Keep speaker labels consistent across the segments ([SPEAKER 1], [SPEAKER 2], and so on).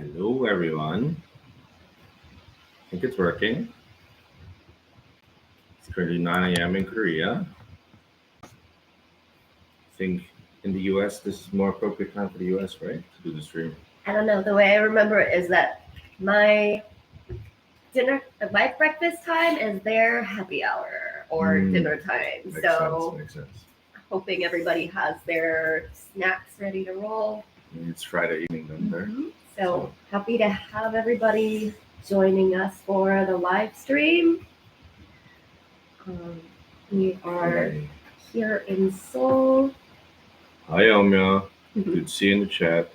[SPEAKER 1] Hello, everyone. I think it's working. It's currently 9 a.m. in Korea. I think in the US, this is more appropriate time for the US, right? To do the stream.
[SPEAKER 2] I don't know. The way I remember it is that my breakfast time is their happy hour or dinner time.
[SPEAKER 1] Makes sense.
[SPEAKER 2] Hoping everybody has their snacks ready to roll.
[SPEAKER 1] It's Friday evening then there.
[SPEAKER 2] So happy to have everybody joining us for the live stream. We are here in Seoul.
[SPEAKER 1] Hi, Elmia. Good to see you in the chat.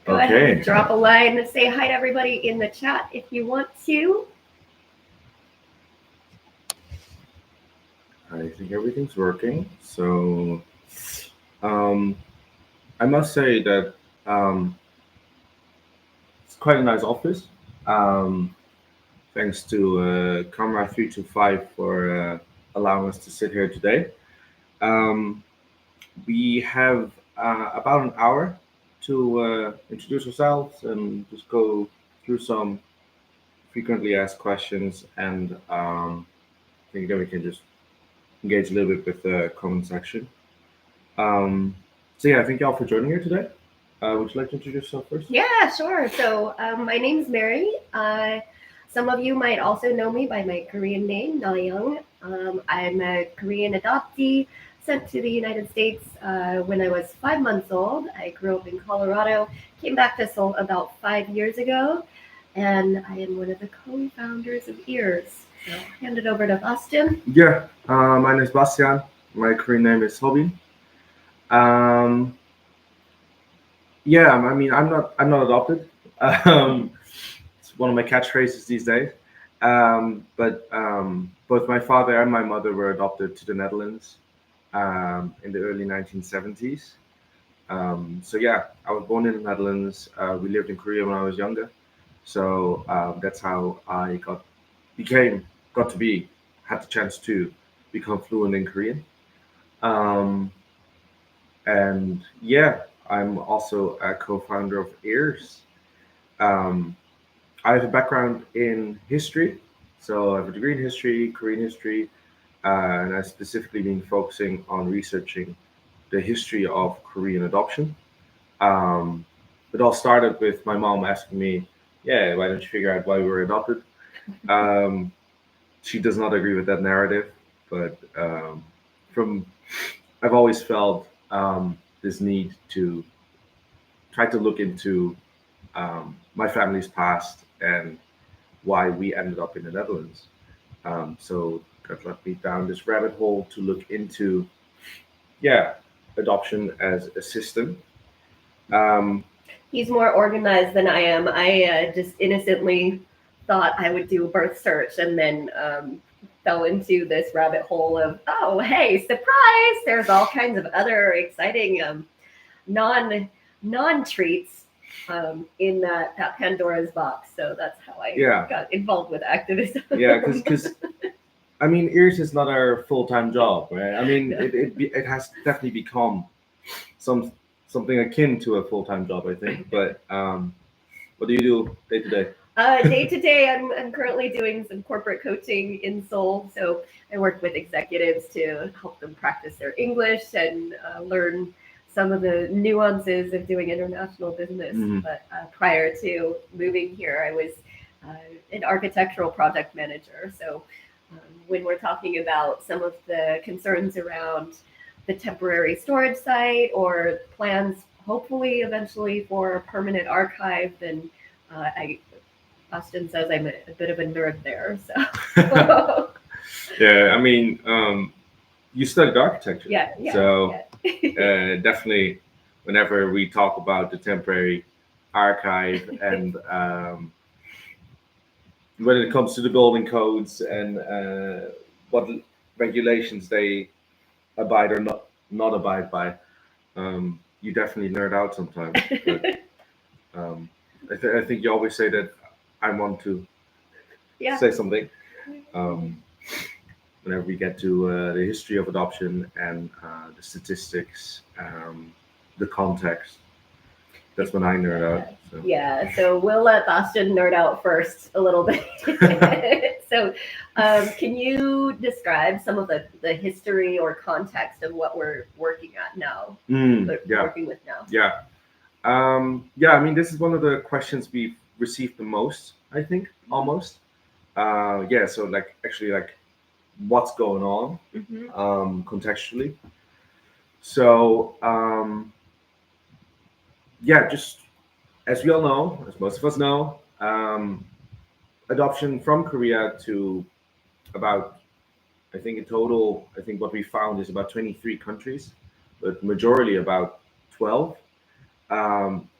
[SPEAKER 2] Go ahead, drop a line, say hi to everybody in the chat if you want to.
[SPEAKER 1] I think everything's working. So I must say that it's quite a nice office. Thanks to Camera 325 for allowing us to sit here today. We have about an hour to introduce ourselves and just go through some frequently asked questions, and I think then we can just engage a little bit with the comment section. So yeah, thank y'all for joining here today. Would you like to introduce yourself first?
[SPEAKER 2] Yeah, sure. So my name's Mary. Some of you might also know me by my Korean name, Na Young. I'm a Korean adoptee sent to the United States when I was 5 months old. I grew up in Colorado, came back to Seoul about 5 years ago, and I am one of the co-founders of EARS. So I'll hand it over to Bastiaan.
[SPEAKER 1] Yeah, my name is Bastiaan. My Korean name is Seo Vin. Yeah, I mean, I'm not adopted. It's one of my catchphrases these days. But both my father and my mother were adopted to the Netherlands in the early 1970s. So yeah, I was born in the Netherlands. We lived in Korea when I was younger. So that's how I had the chance to become fluent in Korean. And yeah, I'm also a co-founder of EARS. I have a background in history, so I have a degree in history, Korean history, and I've specifically been focusing on researching the history of Korean adoption. It all started with my mom asking me, "Yeah, why don't you figure out why we were adopted?" She does not agree with that narrative, but I've always felt this need to try to look into my family's past and why we ended up in the Netherlands. So that led me down this rabbit hole to look into, adoption as a system.
[SPEAKER 2] He's more organized than I am. I just innocently thought I would do a birth search and then fell into this rabbit hole of, oh, hey, surprise! There's all kinds of other exciting non-treats in that Pandora's box. So that's how I got involved with activism.
[SPEAKER 1] Yeah, because I mean, EARS is not our full-time job, right? I mean, it has definitely become something akin to a full-time job, I think. But what do you do day to day?
[SPEAKER 2] Day to day, I'm currently doing some corporate coaching in Seoul. So I work with executives to help them practice their English and learn some of the nuances of doing international business. Mm-hmm. But prior to moving here, I was an architectural project manager. So when we're talking about some of the concerns around the temporary storage site or plans, hopefully eventually for a permanent archive, then Austin says I'm a bit of a nerd there. So
[SPEAKER 1] yeah, I mean, you studied architecture.
[SPEAKER 2] Yeah.
[SPEAKER 1] So definitely, whenever we talk about the temporary archive and when it comes to the building codes and what regulations they abide or not abide by, you definitely nerd out sometimes. But I think you always say that I want to say something whenever we get to the history of adoption and the statistics, the context. that's when I nerd out. So.
[SPEAKER 2] Yeah, so we'll let Bastiaan nerd out first a little bit. So can you describe some of the history or context of what we're working at now? Working with now?
[SPEAKER 1] Yeah. I mean, this is one of the questions we've received the most, I think, almost. So like actually like what's going on contextually. So just as we all know, as most of us know, adoption from Korea to about, I think in total, I think what we found is about 23 countries, but majority about 12.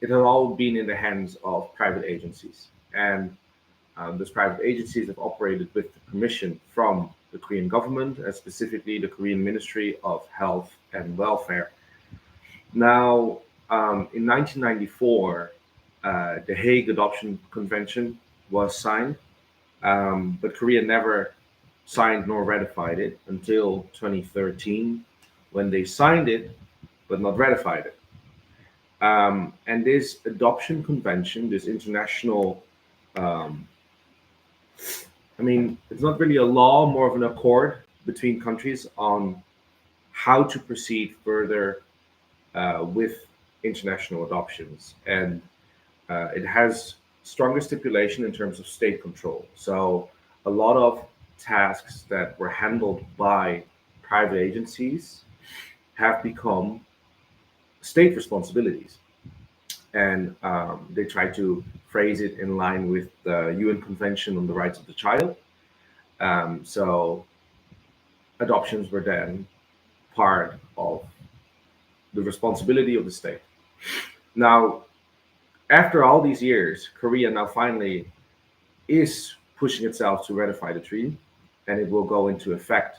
[SPEAKER 1] It has all been in the hands of private agencies. And those private agencies have operated with the permission from the Korean government, and specifically the Korean Ministry of Health and Welfare. Now, in 1994, the Hague Adoption Convention was signed, but Korea never signed nor ratified it until 2013, when they signed it, but not ratified it. And this adoption convention, this international, it's not really a law, more of an accord between countries on how to proceed further with international adoptions. And it has stronger stipulation in terms of state control. So a lot of tasks that were handled by private agencies have become state responsibilities. And they try to phrase it in line with the UN Convention on the Rights of the Child. So adoptions were then part of the responsibility of the state. Now, after all these years, Korea now finally is pushing itself to ratify the treaty, and it will go into effect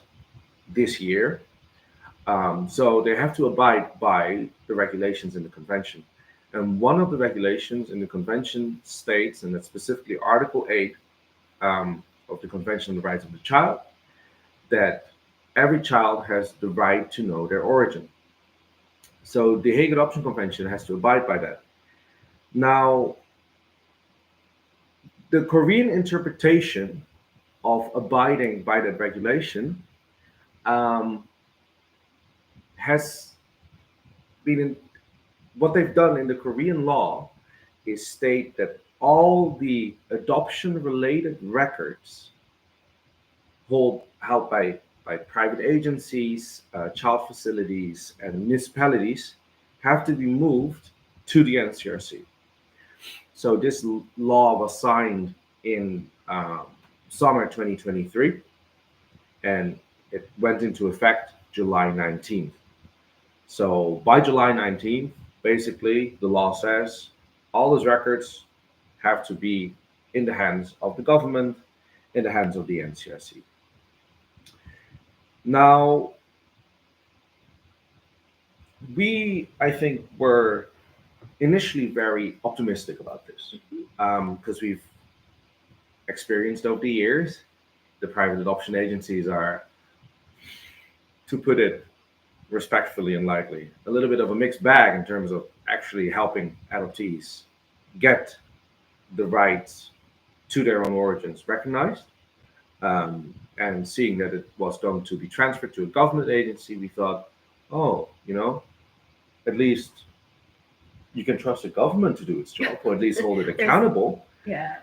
[SPEAKER 1] this year. So they have to abide by the regulations in the convention. And one of the regulations in the convention states, and that's specifically Article 8 of the Convention on the Rights of the Child, that every child has the right to know their origin. So the Hague Adoption Convention has to abide by that. Now, the Korean interpretation of abiding by that regulation has been what they've done in the Korean law is state that all the adoption-related records held by private agencies, child facilities, and municipalities have to be moved to the NCRC. So this law was signed in summer 2023, and it went into effect July 19th. So by July 19th, basically, the law says all those records have to be in the hands of the government, in the hands of the NCRC. Now, we, I think, were initially very optimistic about this because we've experienced over the years, the private adoption agencies are, to put it respectfully and lightly, a little bit of a mixed bag in terms of actually helping adoptees get the rights to their own origins recognized. And seeing that it was going to be transferred to a government agency, we thought, at least you can trust the government to do its job, or at least hold it accountable.
[SPEAKER 2] Yeah.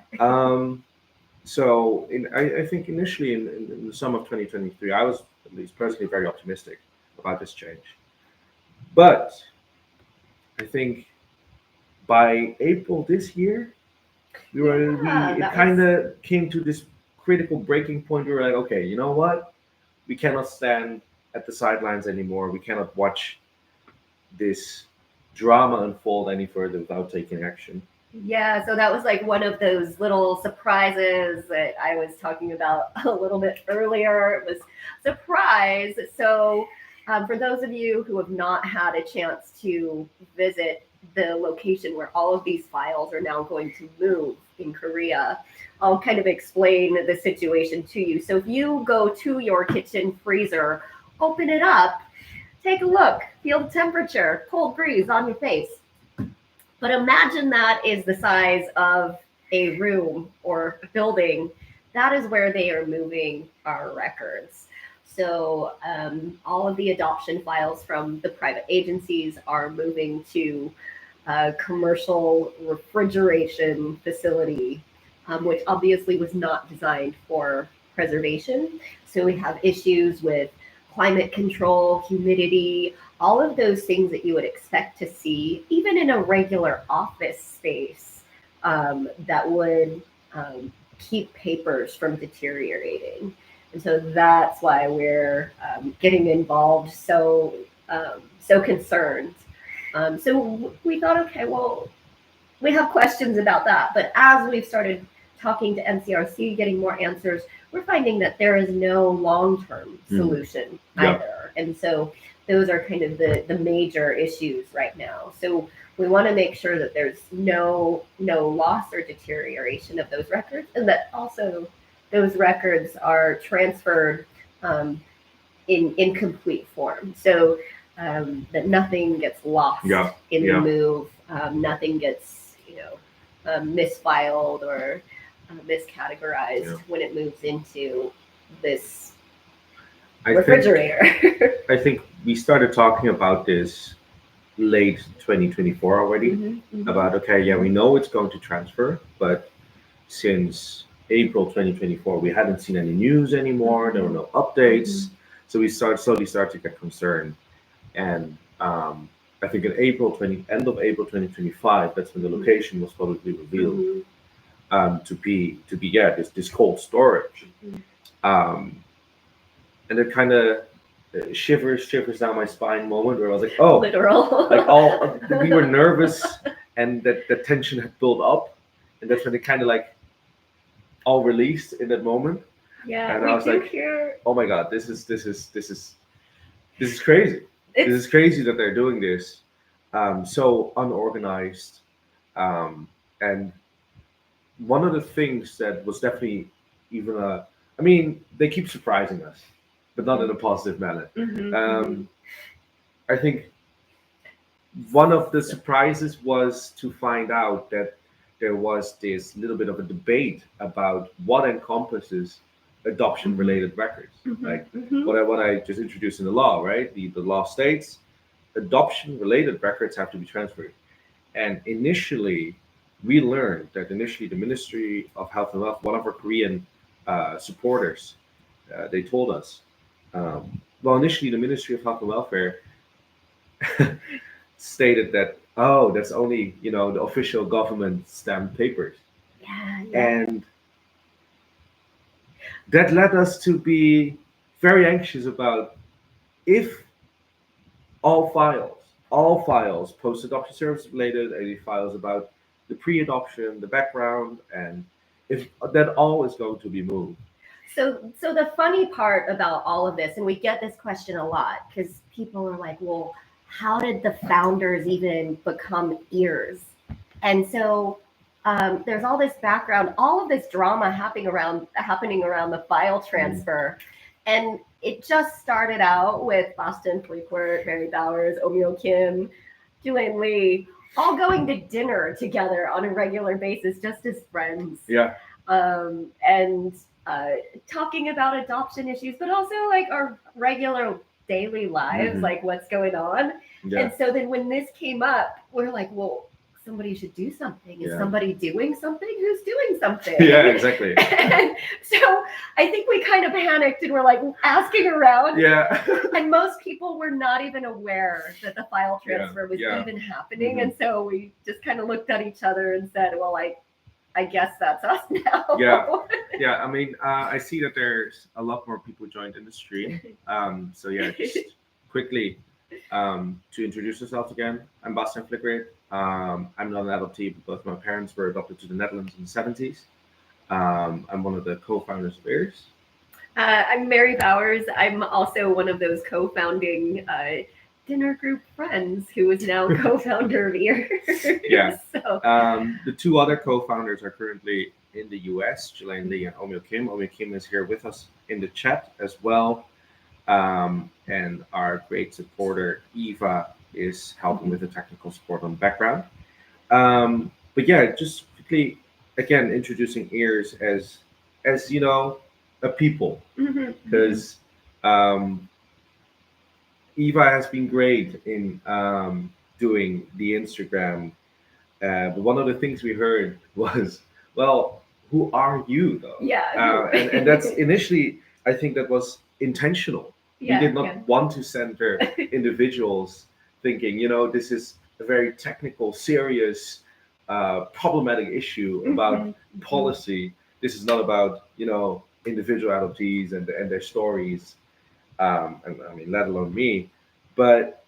[SPEAKER 1] So I think initially in the summer of 2023, I was at least personally very optimistic about this change. But I think by April this year, it kind of came to this critical breaking point. We were like, okay, you know what? We cannot stand at the sidelines anymore. We cannot watch this drama unfold any further without taking action.
[SPEAKER 2] Yeah, so that was like one of those little surprises that I was talking about a little bit earlier. It was surprise. So for those of you who have not had a chance to visit the location where all of these files are now going to move in Korea, I'll kind of explain the situation to you. So if you go to your kitchen freezer, open it up, take a look, feel the temperature, cold breeze on your face. But imagine that is the size of a room or a building. That is where they are moving our records. So all of the adoption files from the private agencies are moving to a commercial refrigeration facility, which obviously was not designed for preservation. So we have issues with climate control, humidity, all of those things that you would expect to see, even in a regular office space, that would keep papers from deteriorating. And so that's why we're getting involved, so concerned. So we thought, okay, well, we have questions about that. But as we've started talking to NCRC, getting more answers, we're finding that there is no long-term solution either. And so those are kind of the major issues right now. So we want to make sure that there's no loss or deterioration of those records, and that also those records are transferred in complete form. So that nothing gets lost in the move, nothing gets misfiled or miscategorized when it moves into this refrigerator.
[SPEAKER 1] I think we started talking about this late 2024 already, about, okay, yeah, we know it's going to transfer, but since April 2024, we hadn't seen any news anymore. There were no updates. So we slowly start to get concerned. And I think in end of April 2025, that's when the location was publicly revealed to be this cold storage. And it kind of shivers down my spine moment where I was like, oh,
[SPEAKER 2] literal.
[SPEAKER 1] Like we were nervous, and that the tension had built up, and that's when it kind of like all released in that moment.
[SPEAKER 2] Yeah,
[SPEAKER 1] and I was like, oh my god, this is crazy. This is crazy that they're doing this, so unorganized. And one of the things that was definitely they keep surprising us, but not in a positive manner. I think one of the surprises was to find out that there was this little bit of a debate about what encompasses adoption-related records. What I just introduced in the law, right? The law states adoption-related records have to be transferred. And initially, we learned that the Ministry of Health and Welfare, one of our Korean supporters, they told us, initially the Ministry of Health and Welfare stated that, that's only, the official government stamped papers. And that led us to be very anxious about if all files, post-adoption service related, any files about the pre-adoption, the background, and if that all is going to be moved.
[SPEAKER 2] So the funny part about all of this, and we get this question a lot, because people are like, well, how did the founders even become ears? And so there's all this background, all of this drama happening around the file transfer. And it just started out with Bastiaan Flikweert, Mary Bowers, Omyo Kim, Julian Lee, all going to dinner together on a regular basis, just as friends. And talking about adoption issues, but also like our regular daily lives, like what's going on. And so then when this came up, we're like, well, somebody should do something. Is somebody doing something? Who's doing something?
[SPEAKER 1] Yeah, exactly.
[SPEAKER 2] And so I think we kind of panicked and we're like asking around. And most people were not even aware that the file transfer was even happening. And so we just kind of looked at each other and said, well, I guess that's us now.
[SPEAKER 1] I mean, I see that there's a lot more people joined in the stream. Just quickly to introduce yourself again. I'm Bastiaan Flikweert. I'm not an adoptee, but both my parents were adopted to the Netherlands in the 70s. I'm one of the co-founders of EARS.
[SPEAKER 2] I'm Mary Bowers. I'm also one of those co-founding dinner group friends who is now co-founder of EARS. The two other co-founders are currently in the U.S., Julian Lee and Omyo Kim. Omyo Kim is here with us in the chat as well. And our great supporter, Eva, is helping with the technical support on the background.
[SPEAKER 1] But yeah, just quickly again introducing ears as a people,
[SPEAKER 2] Hmm. Hmm.
[SPEAKER 1] because um, Eva has been great in doing the Instagram. But one of the things we heard was, well, who are you though?
[SPEAKER 2] Yeah.
[SPEAKER 1] And that's initially, I think that was intentional. We
[SPEAKER 2] Yeah.
[SPEAKER 1] did
[SPEAKER 2] Yeah.
[SPEAKER 1] not want to center individuals thinking, this is a very technical, serious, problematic issue about
[SPEAKER 2] Hmm. Hmm.
[SPEAKER 1] policy. This is not about, individual adoptees and their stories, and I mean, let alone me. But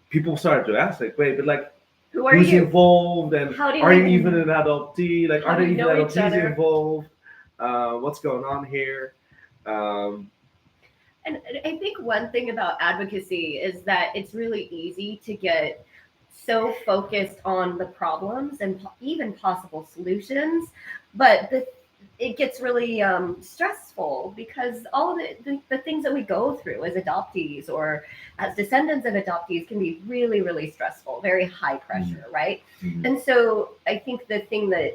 [SPEAKER 1] people started to ask, like, wait, but like,
[SPEAKER 2] Who are
[SPEAKER 1] who's
[SPEAKER 2] you?
[SPEAKER 1] involved, and
[SPEAKER 2] How do you
[SPEAKER 1] are you even an
[SPEAKER 2] even?
[SPEAKER 1] adoptee? Like,
[SPEAKER 2] How
[SPEAKER 1] are
[SPEAKER 2] do
[SPEAKER 1] there
[SPEAKER 2] you
[SPEAKER 1] even
[SPEAKER 2] know each
[SPEAKER 1] adoptees
[SPEAKER 2] other?
[SPEAKER 1] involved? What's going on here? Um,
[SPEAKER 2] And I think one thing about advocacy is that it's really easy to get so focused on the problems and even possible solutions, but it gets really stressful because all of the things that we go through as adoptees or as descendants of adoptees can be really, really stressful, very high
[SPEAKER 1] mm,
[SPEAKER 2] pressure, right?
[SPEAKER 1] mm,
[SPEAKER 2] And so I think the thing that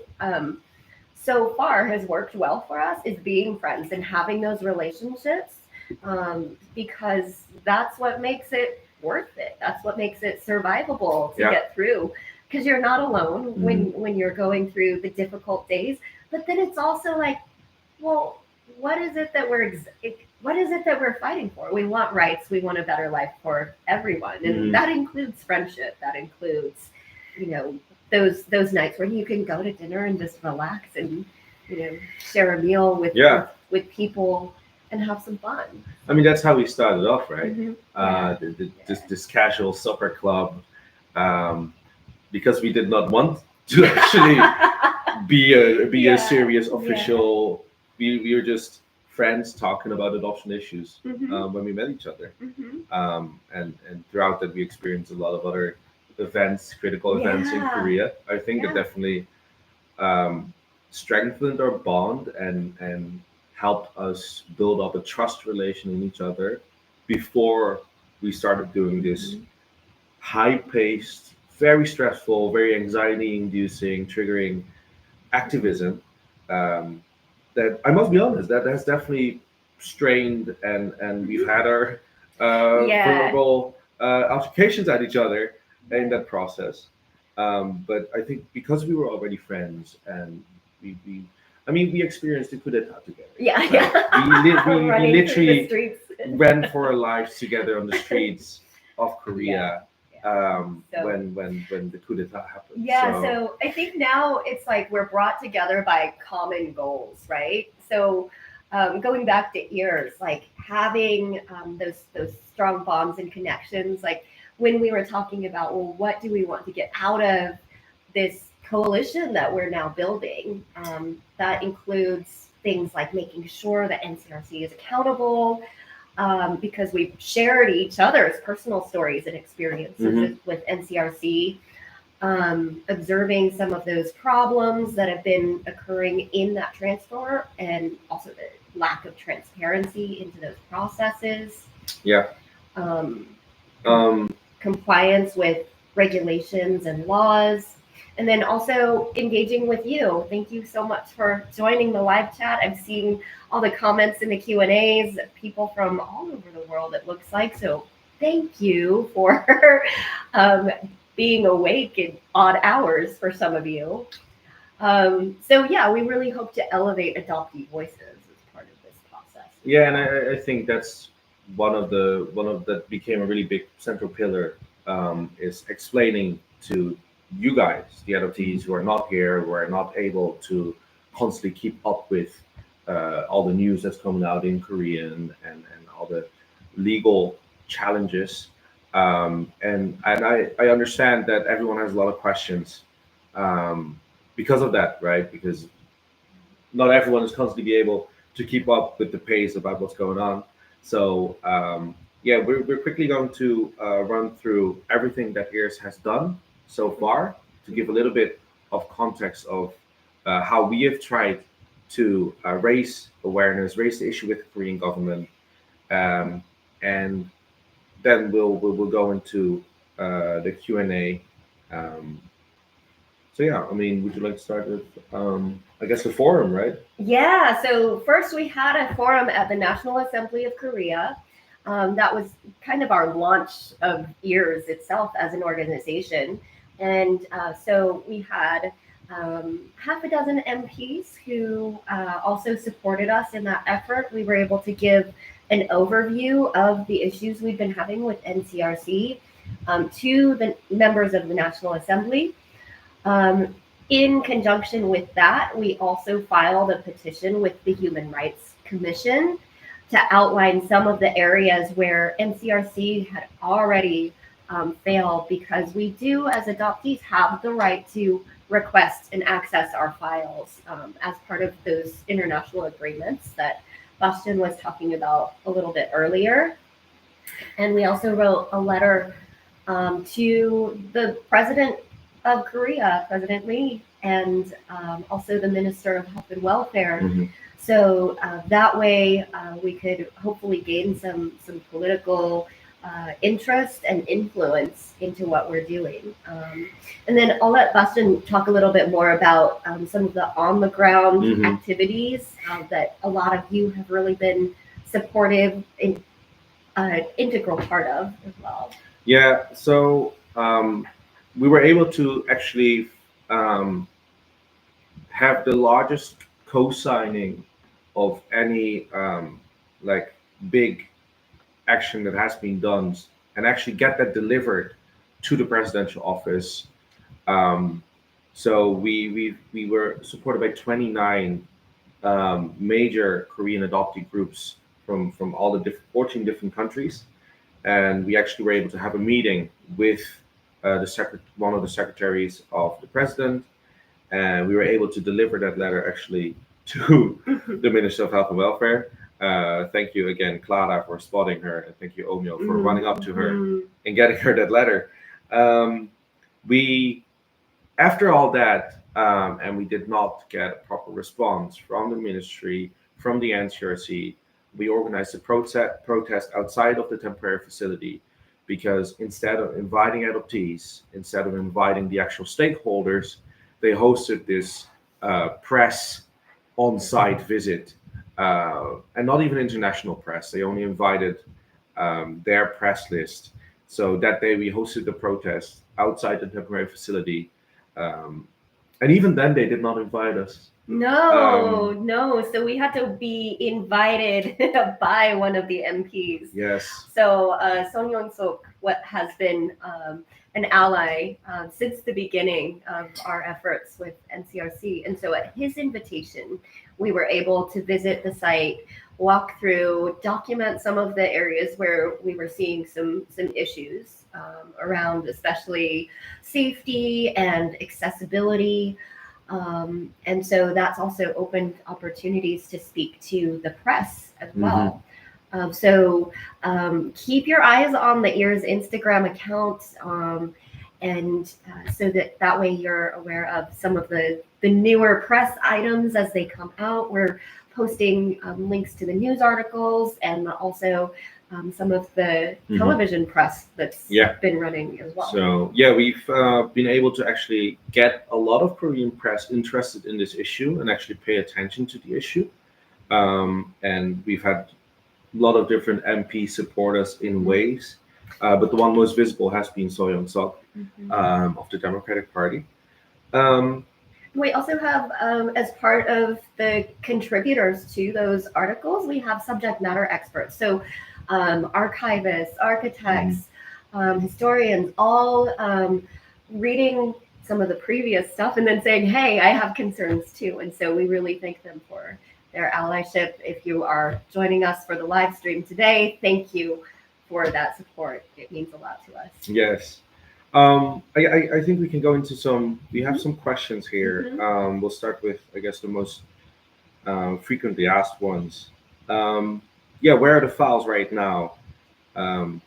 [SPEAKER 2] so far has worked well for us is being friends and having those relationships, because that's what makes it worth it. That's what makes it survivable to
[SPEAKER 1] yeah.
[SPEAKER 2] get through, because you're not alone
[SPEAKER 1] Mm,
[SPEAKER 2] when you're going through the difficult days. But then it's also like, well, what is it that what is it that we're fighting for? We want rights. We want a better life for everyone, and
[SPEAKER 1] mm,
[SPEAKER 2] that includes friendship. That includes, you know, those nights where you can go to dinner and just relax and share a meal with
[SPEAKER 1] yeah.
[SPEAKER 2] people and have some fun.
[SPEAKER 1] I mean, that's how we started off, right?
[SPEAKER 2] Hmm. Yeah.
[SPEAKER 1] This casual supper club, um, because we did not want to actually be a
[SPEAKER 2] Yeah.
[SPEAKER 1] serious
[SPEAKER 2] Yeah.
[SPEAKER 1] official. We were just friends talking about adoption issues
[SPEAKER 2] Hmm.
[SPEAKER 1] when we met each other.
[SPEAKER 2] Hmm.
[SPEAKER 1] And throughout that we experienced a lot of other events, critical events in
[SPEAKER 2] Yeah.
[SPEAKER 1] Korea. I think it
[SPEAKER 2] Yeah.
[SPEAKER 1] definitely um, strengthened our bond and helped us build up a trust relation in each other before we started doing this
[SPEAKER 2] Hmm.
[SPEAKER 1] high-paced, very stressful, very anxiety-inducing, triggering activism. Um, that I must be honest, that has definitely strained, and we've
[SPEAKER 2] Hmm.
[SPEAKER 1] had our
[SPEAKER 2] Yeah.
[SPEAKER 1] verbal altercations at each other in
[SPEAKER 2] Yeah.
[SPEAKER 1] that process. But I think because we were already friends, and we I mean, we experienced the coup d'etat together,
[SPEAKER 2] Yeah.
[SPEAKER 1] right?
[SPEAKER 2] Yeah.
[SPEAKER 1] We
[SPEAKER 2] Running through the
[SPEAKER 1] literally
[SPEAKER 2] streets.
[SPEAKER 1] ran for our lives together on the streets of
[SPEAKER 2] Yeah.
[SPEAKER 1] Korea,
[SPEAKER 2] Yeah. So
[SPEAKER 1] when the coup d'etat happened.
[SPEAKER 2] yeah,
[SPEAKER 1] So
[SPEAKER 2] so I think now it's like we're brought together by common goals, right? So going back to ears, like having those strong bonds and connections, like when we were talking about, well, what do we want to get out of this coalition that we're now building? That includes things like making sure that NCRC is accountable, because we've shared each other's personal stories and experiences
[SPEAKER 1] mhm.
[SPEAKER 2] with NCRC, observing some of those problems that have been occurring in that transfer, and also the lack of transparency into those processes,
[SPEAKER 1] Yeah.
[SPEAKER 2] um, com-
[SPEAKER 1] Um,
[SPEAKER 2] compliance with regulations and laws, and then also engaging with you. Thank you so much for joining the live chat. I'm seeing all the comments in the Q&As, people from all over the world, it looks like. So thank you for um, being awake in odd hours for some of you. So yeah, we really hope to elevate adoptee voices as part of this process as
[SPEAKER 1] yeah, and
[SPEAKER 2] well.
[SPEAKER 1] I think that's one of that became a really big central pillar, is explaining to you guys, the adoptees who are not here, who are not able to constantly keep up with all the news that's coming out in Korean, and all the legal challenges. And I understand that everyone has a lot of questions, um, because of that, right? Because not everyone is constantly be able to keep up with the pace about what's going on. So yeah, we're quickly going to run through everything that EARS has done so far to give a little bit of context of how we have tried to raise awareness, raise the issue with the Korean government, um, and then we'll go into the Q&A, um, So yeah, I mean, would you like to start with, I guess, the forum, right?
[SPEAKER 2] Yeah, so first we had a forum at the National Assembly of Korea. That was kind of our launch of EARS itself as an organization. And so we had half a dozen MPs who also supported us in that effort. We were able to give an overview of the issues we've been having with NCRC to the members of the National Assembly. In conjunction with that, we also filed a petition with the Human Rights Commission to outline some of the areas where NCRC had already failed, because we do, as adoptees, have the right to request and access our files as part of those international agreements that Bastiaan was talking about a little bit earlier. And we also wrote a letter to the president of Korea, President Lee, and also the Minister of Health and Welfare.
[SPEAKER 1] Mhm.
[SPEAKER 2] So that way we could hopefully gain some political interest and influence into what we're doing. And then I'll let Bastiaan talk a little bit more about some of the on-the-ground
[SPEAKER 1] Mhm.
[SPEAKER 2] activities that a lot of you have really been supportive in integral part of as well.
[SPEAKER 1] Yeah, so we were able to actually have the largest co-signing of any like big action that has been done, and actually get that delivered to the presidential office. Um, so we were supported by 29 major Korean adoptee groups from all the 14 different countries, and we actually were able to have a meeting with one of the secretaries of the president, and we were able to deliver that letter actually to the Minister of Health and Welfare. Thank you again, Clara, for spotting her, and thank you, Omeo, for running up to her and getting her that letter. We, after all that, and we did not get a proper response from the ministry, from the NCRC, we organized a protest outside of the temporary facility, because instead of inviting adoptees, instead of inviting the actual stakeholders, they hosted this press on-site visit, and not even international press. They only invited their press list. So that day we hosted the protest outside the temporary facility, and even then they did not invite us.
[SPEAKER 2] No. So we had to be invited by one of the MPs.
[SPEAKER 1] Yes.
[SPEAKER 2] So Son Young-sok, what has been an ally since the beginning of our efforts with NCRC. And so at his invitation, we were able to visit the site, walk through, document some of the areas where we were seeing some issues around especially safety and accessibility. And so that's also opened opportunities to speak to the press as well. So keep your eyes on the EARS Instagram account, and so that way you're aware of some of the newer press items as they come out. We're posting links to the news articles, and also some of the television press that's been running as well.
[SPEAKER 1] So yeah, we've been able to actually get a lot of Korean press interested in this issue and actually pay attention to the issue. And we've had a lot of different MPs support us in ways, but the one most visible has been Seo Young-sok of the Democratic Party.
[SPEAKER 2] We also have, as part of the contributors to those articles, we have subject matter experts. So archivists, architects, historians, all reading some of the previous stuff and then saying, hey, I have concerns too. And so we really thank them for their allyship. If you are joining us for the live stream today, thank you for that support. It means a lot to us.
[SPEAKER 1] Yes. I think we can go into we have some questions here. We'll start with, I guess, the most frequently asked ones. Where are the files right now? Do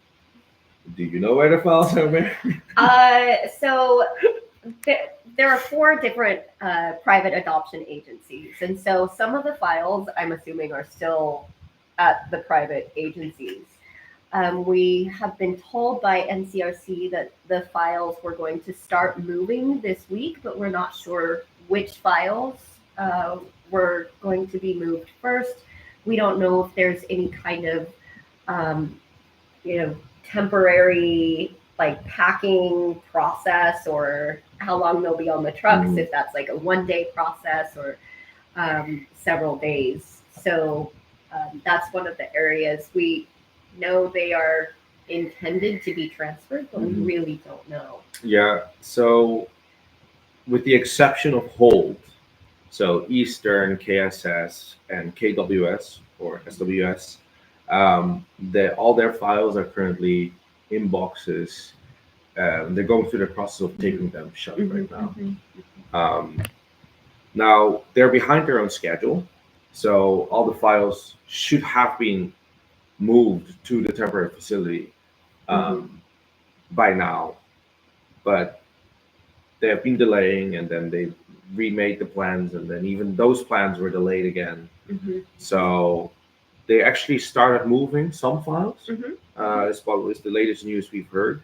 [SPEAKER 1] you know where the files are, Mary?
[SPEAKER 2] So there are 4 different private adoption agencies. And so some of the files, I'm assuming, are still at the private agencies. We have been told by NCRC that the files were going to start moving this week, but we're not sure which files were going to be moved first. We don't know if there's any kind of, temporary like packing process or how long they'll be on the trucks, if that's like a 1-day process or several days. So that's one of the areas we know they are intended to be transferred, but we really don't know.
[SPEAKER 1] Yeah. So, with the exception of Hold, so Eastern, KSS, and KWS or SWS, all their files are currently in boxes. They're going through the process of taking them shut right now. Now they're behind their own schedule, so all the files should have been moved to the temporary facility by now, but they have been delaying, and then they remade the plans, and then even those plans were delayed again. So they actually started moving some files. As well as the latest news we've heard.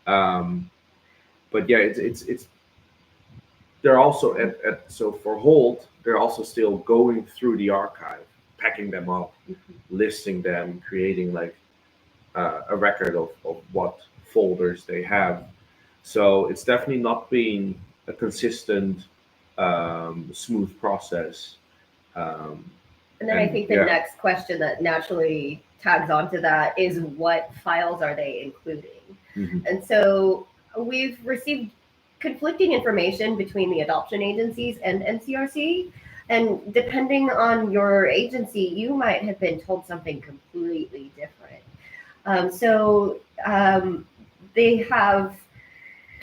[SPEAKER 1] But yeah, it's they're also so for Hold, they're also still going through the archive, packing them up, listing them, creating like a record of what folders they have. So it's definitely not been a consistent, smooth process.
[SPEAKER 2] And then I think the next question that naturally tags onto that is, what files are they including? And so we've received conflicting information between the adoption agencies and NCRC. And depending on your agency, you might have been told something completely different. So they have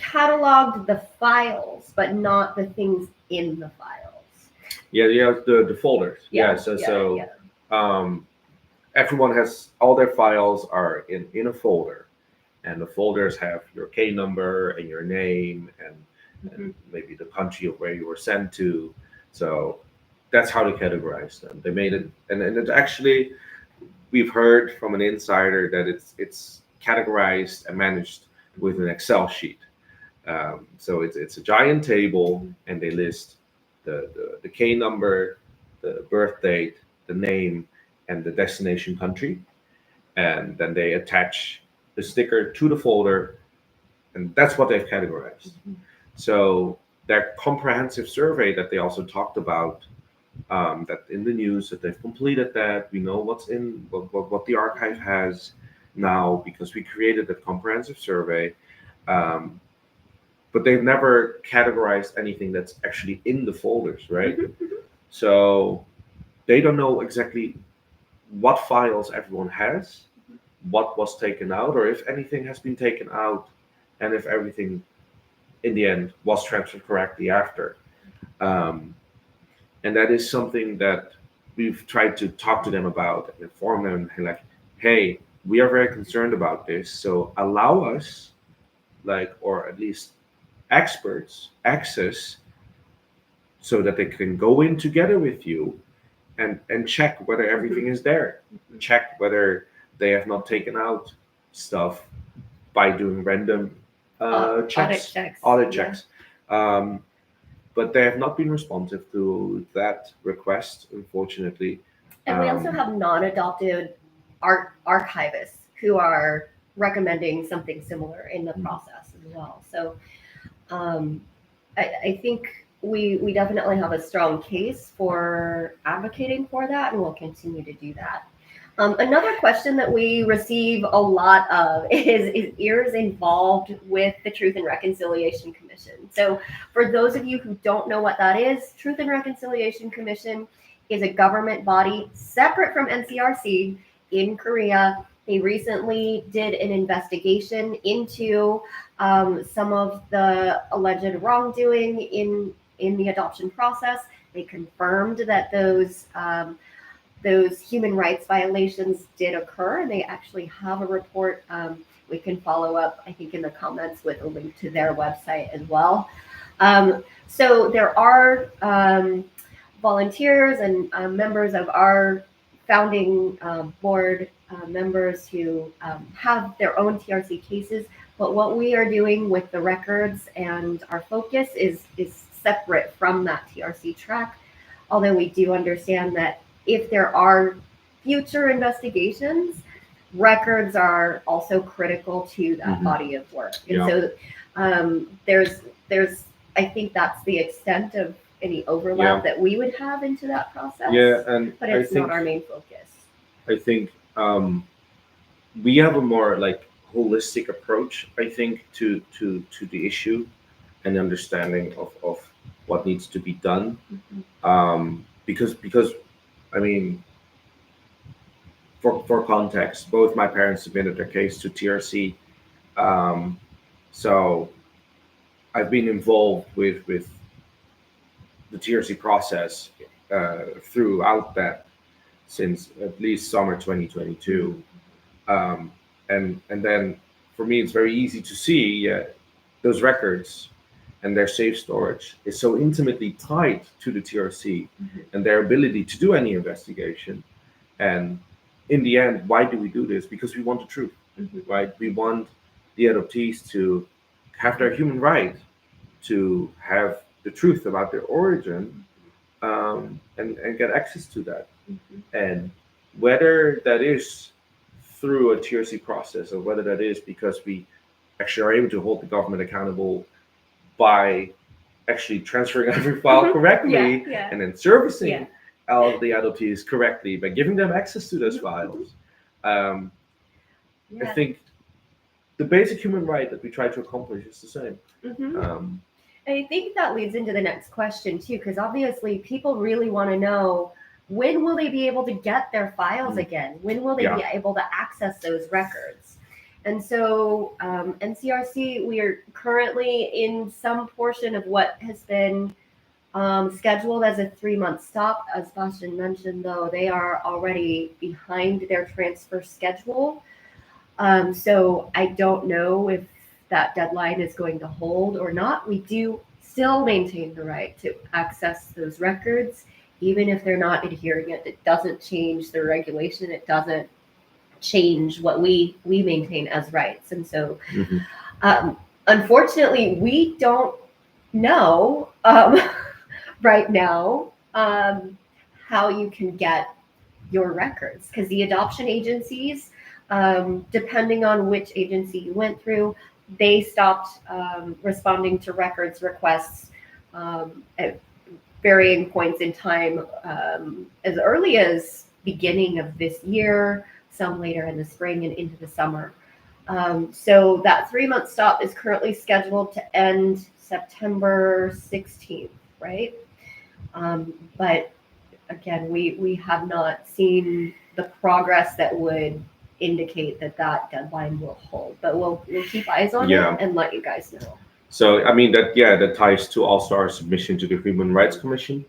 [SPEAKER 2] cataloged the files, but not the things in the files.
[SPEAKER 1] Yeah, the folders. Everyone has all their files are in a folder, and the folders have your K number and your name and maybe the country of where you were sent to. So that's how they categorize them. They made it, and it's actually, we've heard from an insider that it's categorized and managed with an Excel sheet. So it's a giant table, and they list the K number, the birth date, the name, and the destination country, and then they attach the sticker to the folder, and that's what they've categorized. So their comprehensive survey that they also talked about, that in the news, that they've completed that, we know what's in what the archive has now because we created that comprehensive survey. But they've never categorized anything that's actually in the folders, right? So they don't know exactly what files everyone has, what was taken out, or if anything has been taken out, and if everything in the end was transferred correctly after. And that is something that we've tried to talk to them about and inform them, like, hey, we are very concerned about this, so allow us, or at least experts, access so that they can go in together with you and check whether everything is there, check whether they have not taken out stuff by doing random checks. Audit checks. But they have not been responsive to that request, unfortunately.
[SPEAKER 2] And we also have non-adopted archivists who are recommending something similar in the process as well. So I think we definitely have a strong case for advocating for that, and we'll continue to do that. Another question that we receive a lot of is ears involved with the Truth and Reconciliation Commission. So for those of you who don't know what that is, Truth and Reconciliation Commission is a government body separate from NCRC in Korea. They recently did an investigation into some of the alleged wrongdoing in the adoption process. They confirmed that those human rights violations did occur, and they actually have a report. We can follow up, I think, in the comments with a link to their website as well. So there are volunteers and members of our founding board members who have their own TRC cases, but what we are doing with the records and our focus is separate from that TRC track. Although we do understand that if there are future investigations, records are also critical to that body of work. And so there's I think that's the extent of any overlap that we would have into that process. But it's not our main focus.
[SPEAKER 1] I think we have a more like holistic approach, I think, to the issue and understanding of what needs to be done. Because I mean, for context, both my parents submitted their case to TRC. So I've been involved with the TRC process throughout that since at least summer 2022. And then for me, it's very easy to see those records and their safe storage is so intimately tied to the TRC and their ability to do any investigation. And in the end, why do we do this? Because we want the truth, right? We want the adoptees to have their human right to have the truth about their origin, and get access to that. And whether that is through a TRC process or whether that is because we actually are able to hold the government accountable by actually transferring every file correctly and then servicing all of the adoptees correctly by giving them access to those files. I think the basic human right that we try to accomplish is the same.
[SPEAKER 2] And I think that leads into the next question too, because obviously people really want to know, when will they be able to get their files again? When will they be able to access those records? And so NCRC, we are currently in some portion of what has been scheduled as a 3-month stop. As Bastiaan mentioned, though, they are already behind their transfer schedule. So I don't know if that deadline is going to hold or not. We do still maintain the right to access those records, even if they're not adhering it. It doesn't change the regulation. It doesn't change what we maintain as rights. And so unfortunately, we don't know right now how you can get your records, because the adoption agencies, depending on which agency you went through, they stopped responding to records requests at varying points in time, as early as beginning of this year, some later in the spring and into the summer. So that 3-month stop is currently scheduled to end September 16th, right? But again, we have not seen the progress that would indicate that deadline will hold, but we'll keep eyes on it and let you guys know.
[SPEAKER 1] So I mean that ties to also our submission to the Human Rights Commission.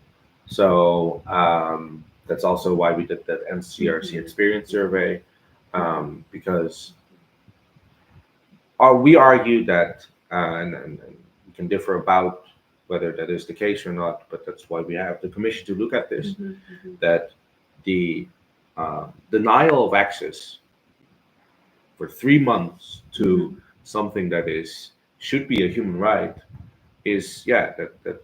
[SPEAKER 1] So that's also why we did that NCRC experience survey, because we argue that, and we can differ about whether that is the case or not, but that's why we have the commission to look at this, that the denial of access for 3 months to something that should be a human right is that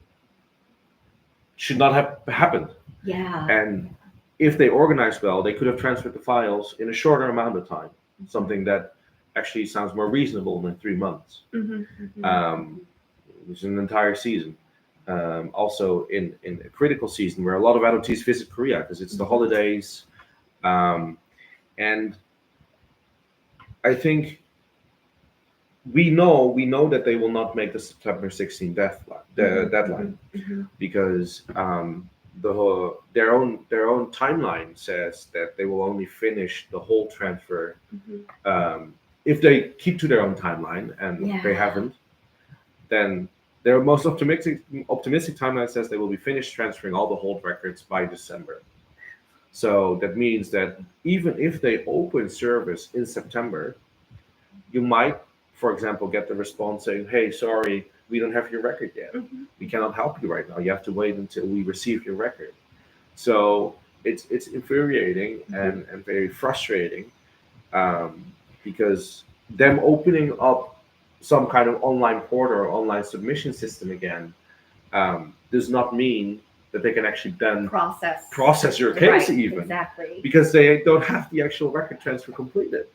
[SPEAKER 1] should not have happened. And if they organized well, they could have transferred the files in a shorter amount of time, something that actually sounds more reasonable than 3 months, which is an entire season. Also in a critical season where a lot of adoptees visit Korea because it's the holidays, and I think we know that they will not make the September 16th deadline, because their own timeline says that they will only finish the whole transfer if they keep to their own timeline, and they haven't. Then their most optimistic timeline says they will be finished transferring all the hold records by December. So that means that even if they open service in September, you might, for example, get the response saying, "Hey, sorry, we don't have your record yet. We cannot help you right now. You have to wait until we receive your record." So it's infuriating and very frustrating, because them opening up some kind of online portal or online submission system again does not mean that they can actually then process your case,
[SPEAKER 2] right,
[SPEAKER 1] even
[SPEAKER 2] exactly,
[SPEAKER 1] because they don't have the actual record transfer completed.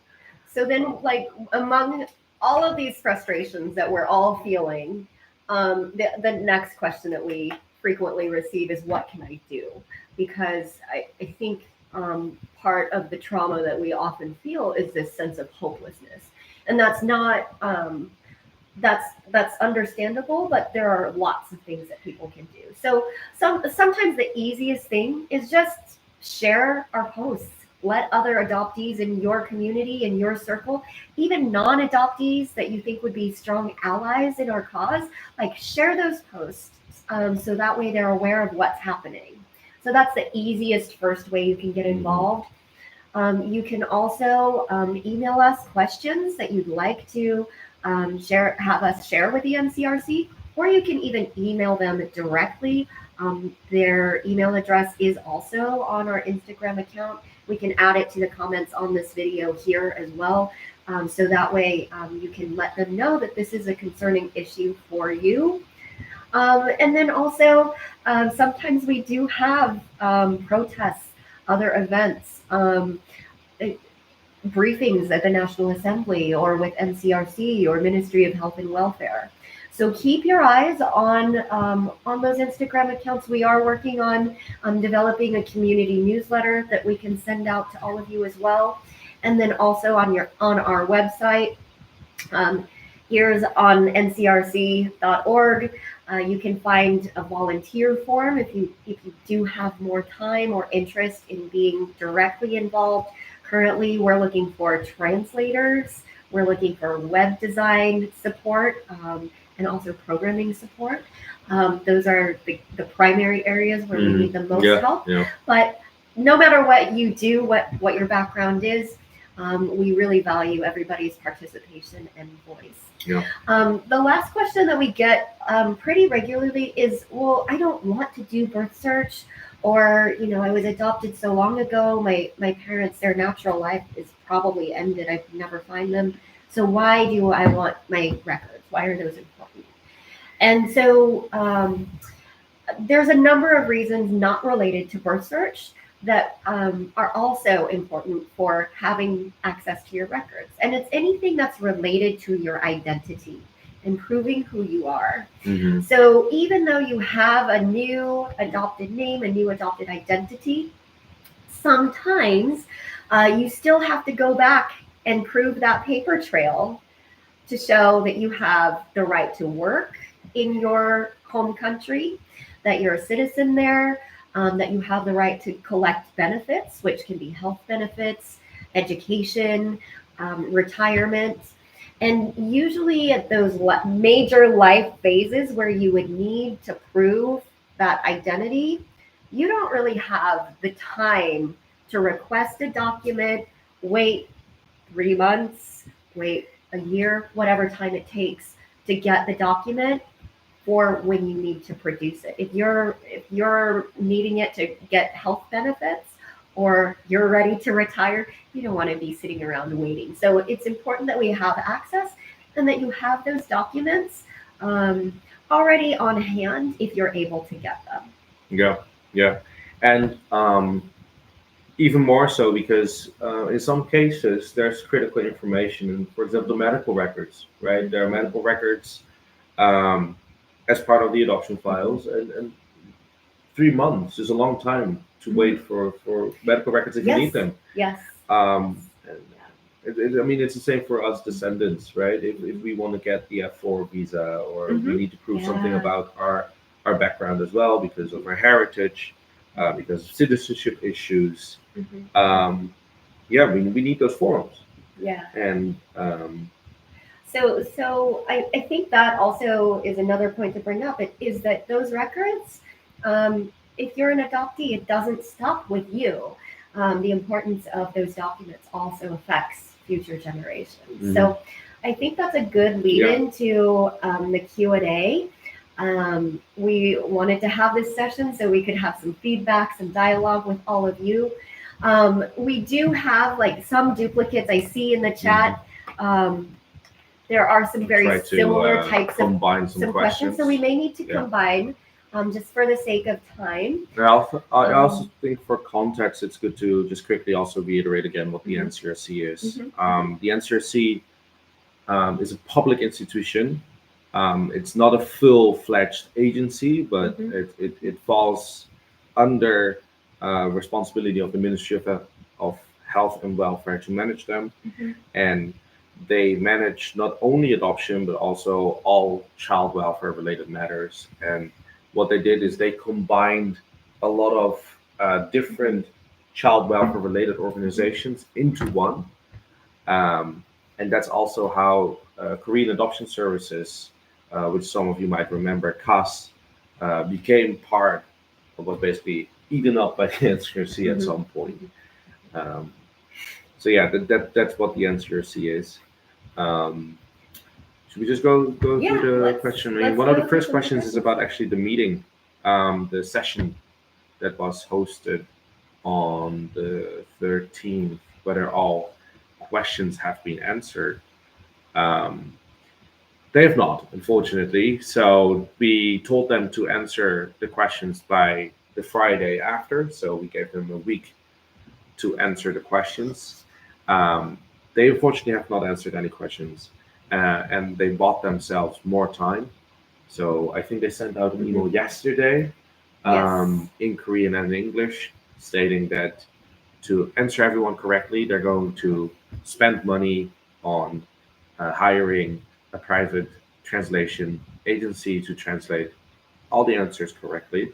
[SPEAKER 2] So then, like, among all of these frustrations that we're all feeling, the next question that we frequently receive is, what can I do? Because I think part of the trauma that we often feel is this sense of hopelessness. And that's not, that's understandable, but there are lots of things that people can do. So sometimes the easiest thing is just share our posts. Let other adoptees in your community, in your circle, even non-adoptees that you think would be strong allies in our cause, like, share those posts, so that way they're aware of what's happening. So that's the easiest first way you can get involved. You can also email us questions that you'd like to have us share with the NCRC, or you can even email them directly. Their email address is also on our Instagram account. We can add it to the comments on this video here as well. So that way you can let them know that this is a concerning issue for you. And then also, sometimes we do have protests, other events, briefings at the National Assembly or with NCRC or Ministry of Health and Welfare. So keep your eyes on those Instagram accounts. We are working on developing a community newsletter that we can send out to all of you as well. And then also on our website, here's on ncrc.org. You can find a volunteer form if you do have more time or interest in being directly involved. Currently, we're looking for translators. We're looking for web design support, and also programming support. Those are the primary areas where we need the most help. Yeah. But no matter what you do, what your background is, we really value everybody's participation and voice. Yeah. The last question that we get pretty regularly is, well, I don't want to do birth search, or, I was adopted so long ago, my parents, their natural life is probably ended. I'd never find them. So why do I want my records? Why are those important? And so there's a number of reasons not related to birth search that are also important for having access to your records. And it's anything that's related to your identity and proving who you are. Mm-hmm. So even though you have a new adopted name, a new adopted identity, sometimes you still have to go back and prove that paper trail to show that you have the right to work in your home country, that you're a citizen there, that you have the right to collect benefits, which can be health benefits, education, retirement. And usually at those major life phases where you would need to prove that identity, you don't really have the time to request a document, wait 3 months, wait a year, whatever time it takes to get the document for when you need to produce it. If you're needing it to get health benefits, or you're ready to retire, you don't want to be sitting around waiting. So it's important that we have access and that you have those documents already on hand if you're able to get them.
[SPEAKER 1] Yeah. And even more so because in some cases there's critical information, for example, medical records, right? There are medical records as part of the adoption files, and 3 months is a long time to wait for medical records if you need them.
[SPEAKER 2] Yes.
[SPEAKER 1] It's the same for us descendants, right? If we want to get the F4 visa, or we need to prove something about our background as well because of our heritage, because of citizenship issues. We need those forms.
[SPEAKER 2] Yeah.
[SPEAKER 1] And
[SPEAKER 2] So I think that also is another point to bring up, is that those records, if you're an adoptee, it doesn't stop with you. The importance of those documents also affects future generations. Mm-hmm. So I think that's a good lead into the Q&A. We wanted to have this session so we could have some feedback, some dialogue with all of you. We do have like some duplicates I see in the chat. There are some very similar types of
[SPEAKER 1] combine some
[SPEAKER 2] questions, so we may need to combine just for the sake of time.
[SPEAKER 1] I also think for context, it's good to just quickly also reiterate again what the NCRC is. The NCRC is a public institution. It's not a full-fledged agency, but it falls under responsibility of the Ministry of Health and Welfare to manage them. And they manage not only adoption, but also all child welfare related matters. And what they did is they combined a lot of different child welfare related organizations into one. And that's also how Korean Adoption Services, which some of you might remember, KAS, became part of what basically eaten up by the NCRC at some point. So yeah, that's what the NCRC is. Should we just go through the question? I mean, one of the first questions is about actually the meeting, the session that was hosted on the 13th, whether all questions have been answered. They have not, unfortunately. So we told them to answer the questions by the Friday after. So we gave them a week to answer the questions. They unfortunately have not answered any questions, and they bought themselves more time. So I think they sent out an email yesterday in Korean and English stating that to answer everyone correctly, they're going to spend money on hiring a private translation agency to translate all the answers correctly.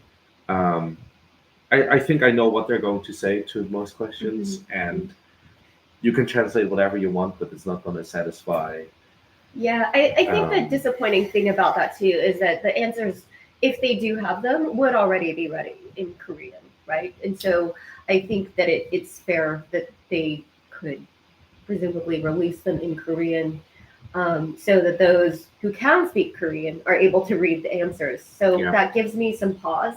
[SPEAKER 1] I think I know what they're going to say to most questions, and you can translate whatever you want, but it's not going to satisfy.
[SPEAKER 2] Yeah, I think the disappointing thing about that too is that the answers, if they do have them, would already be ready in Korean, right? And so I think that it's fair that they could presumably release them in Korean so that those who can speak Korean are able to read the answers. So that gives me some pause.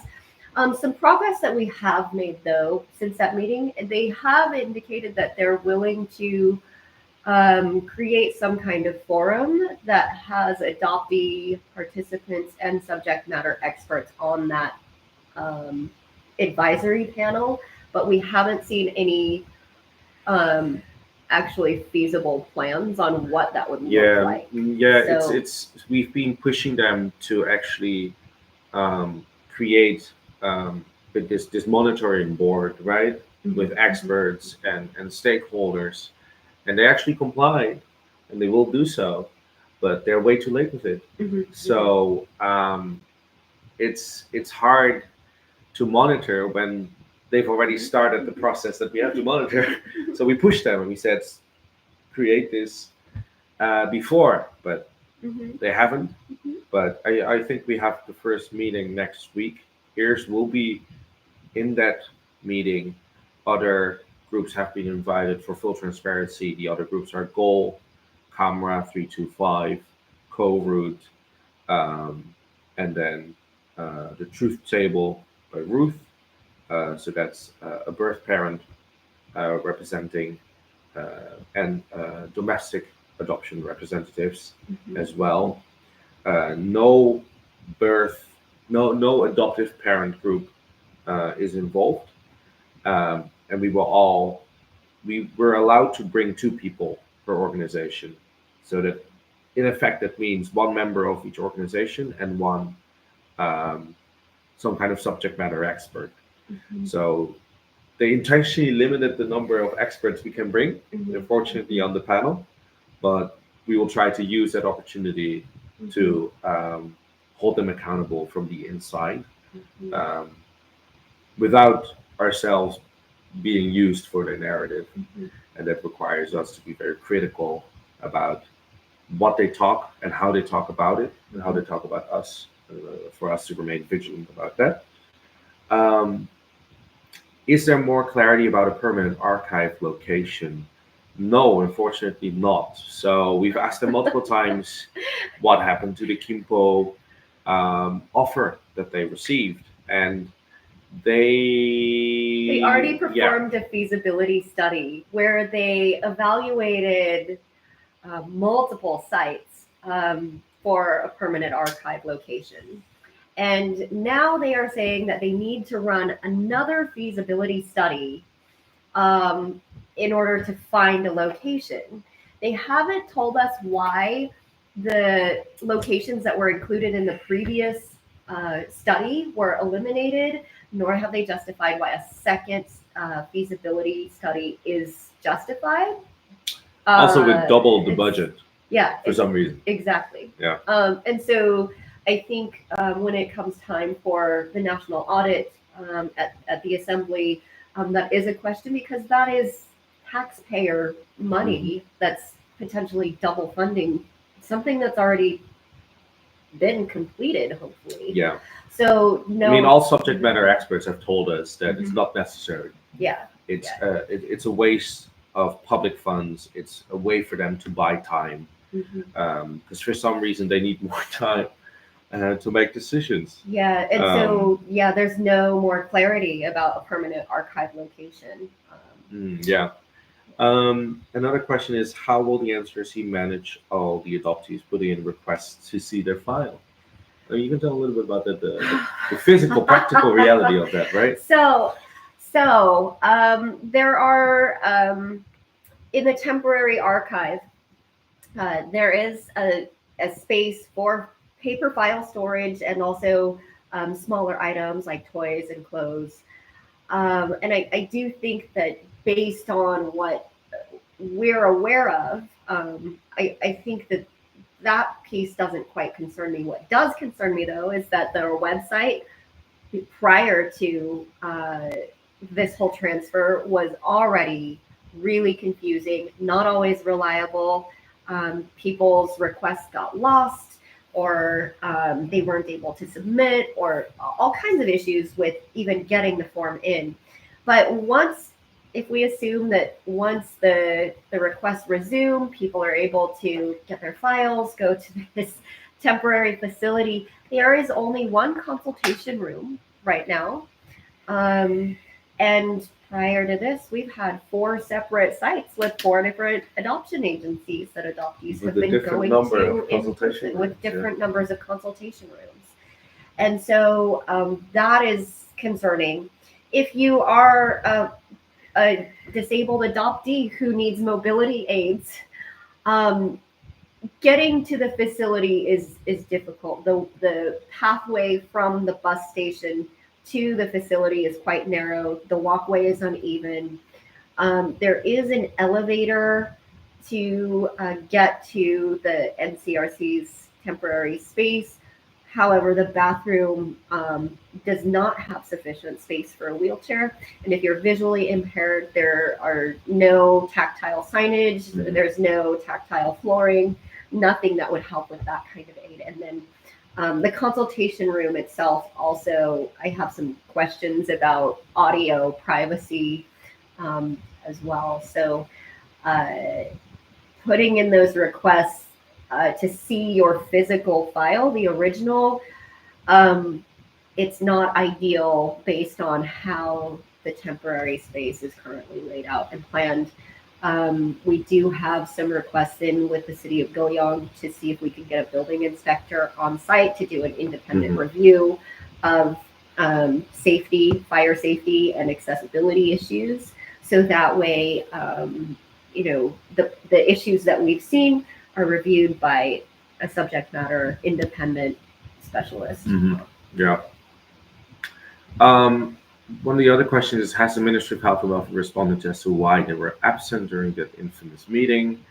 [SPEAKER 2] Some progress that we have made, though, since that meeting, they have indicated that they're willing to create some kind of forum that has adoptee participants and subject matter experts on that advisory panel, but we haven't seen any actually feasible plans on what that would look like.
[SPEAKER 1] So, it's we've been pushing them to actually create this monitoring board, right, with experts and stakeholders, and they actually complied, and they will do so, but they're way too late with it. So it's hard to monitor when they've already started the process that we have to monitor. So we pushed them and we said, create this before, but they haven't. But I think we have the first meeting next week. EARS will be in that meeting. Other groups have been invited. For full transparency, the other groups are Goal, Camera 325, Co-Root, and then the Truth Table by Ruth. So that's a birth parent representing and domestic adoption representatives as well. No adoptive parent group is involved, and we were allowed to bring 2 people per organization, so that in effect that means 1 member of each organization and 1 some kind of subject matter expert. So they intentionally limited the number of experts we can bring, unfortunately, on the panel, but we will try to use that opportunity to hold them accountable from the inside, without ourselves being used for their narrative. And that requires us to be very critical about what they talk and how they talk about it and how they talk about us, for us to remain vigilant about that. Is there more clarity about a permanent archive location? No, unfortunately not. So we've asked them multiple times what happened to the Kimpo. offer that they received, and they
[SPEAKER 2] already performed a feasibility study where they evaluated multiple sites for a permanent archive location. And now they are saying that they need to run another feasibility study in order to find a location. They haven't told us why the locations that were included in the previous study were eliminated, nor have they justified why a second feasibility study is justified.
[SPEAKER 1] Also, it doubled the budget.
[SPEAKER 2] Yeah,
[SPEAKER 1] for some reason.
[SPEAKER 2] Exactly.
[SPEAKER 1] Yeah.
[SPEAKER 2] And so I think when it comes time for the national audit at the assembly, that is a question, because that is taxpayer money that's potentially double funding something that's already been completed, hopefully.
[SPEAKER 1] Yeah.
[SPEAKER 2] So no.
[SPEAKER 1] I mean, all subject matter experts have told us that it's not necessary.
[SPEAKER 2] Yeah.
[SPEAKER 1] It's it's a waste of public funds. It's a way for them to buy time, because for some reason they need more time to make decisions.
[SPEAKER 2] Yeah, and so there's no more clarity about a permanent archive location.
[SPEAKER 1] Yeah. Another question is, how will the NCRC manage all the adoptees putting in requests to see their file? You can tell a little bit about the physical, practical reality of that, right?
[SPEAKER 2] So there are in the temporary archive, there is a space for paper file storage and also smaller items like toys and clothes. And I do think that based on what we're aware of, I think that piece doesn't quite concern me. What does concern me, though, is that their website prior to this whole transfer was already really confusing, not always reliable. People's requests got lost, or they weren't able to submit, or all kinds of issues with even getting the form in. But if we assume that once the requests resume, people are able to get their files, go to this temporary facility, there is only one consultation room right now. And prior to this, we've had 4 separate sites with 4 different adoption agencies that adoptees have been going to with different numbers of consultation rooms. And so that is concerning. If you are a disabled adoptee who needs mobility aids, getting to the facility is difficult. The pathway from the bus station to the facility is quite narrow. The walkway is uneven. There is an elevator to get to the NCRC's temporary space. However, the bathroom does not have sufficient space for a wheelchair. And if you're visually impaired, there are no tactile signage. There's no tactile flooring, nothing that would help with that kind of aid. And then the consultation room itself also, I have some questions about audio privacy as well. So putting in those requests to see your physical file, the original, it's not ideal based on how the temporary space is currently laid out and planned. We do have some requests in with the city of Goyong to see if we can get a building inspector on site to do an independent review of safety, fire safety, and accessibility issues. So that way, the issues that we've seen are reviewed by a subject matter independent specialist.
[SPEAKER 1] Yeah. One of the other questions is, has the Ministry of Health and Welfare responded as to why they were absent during that infamous meeting?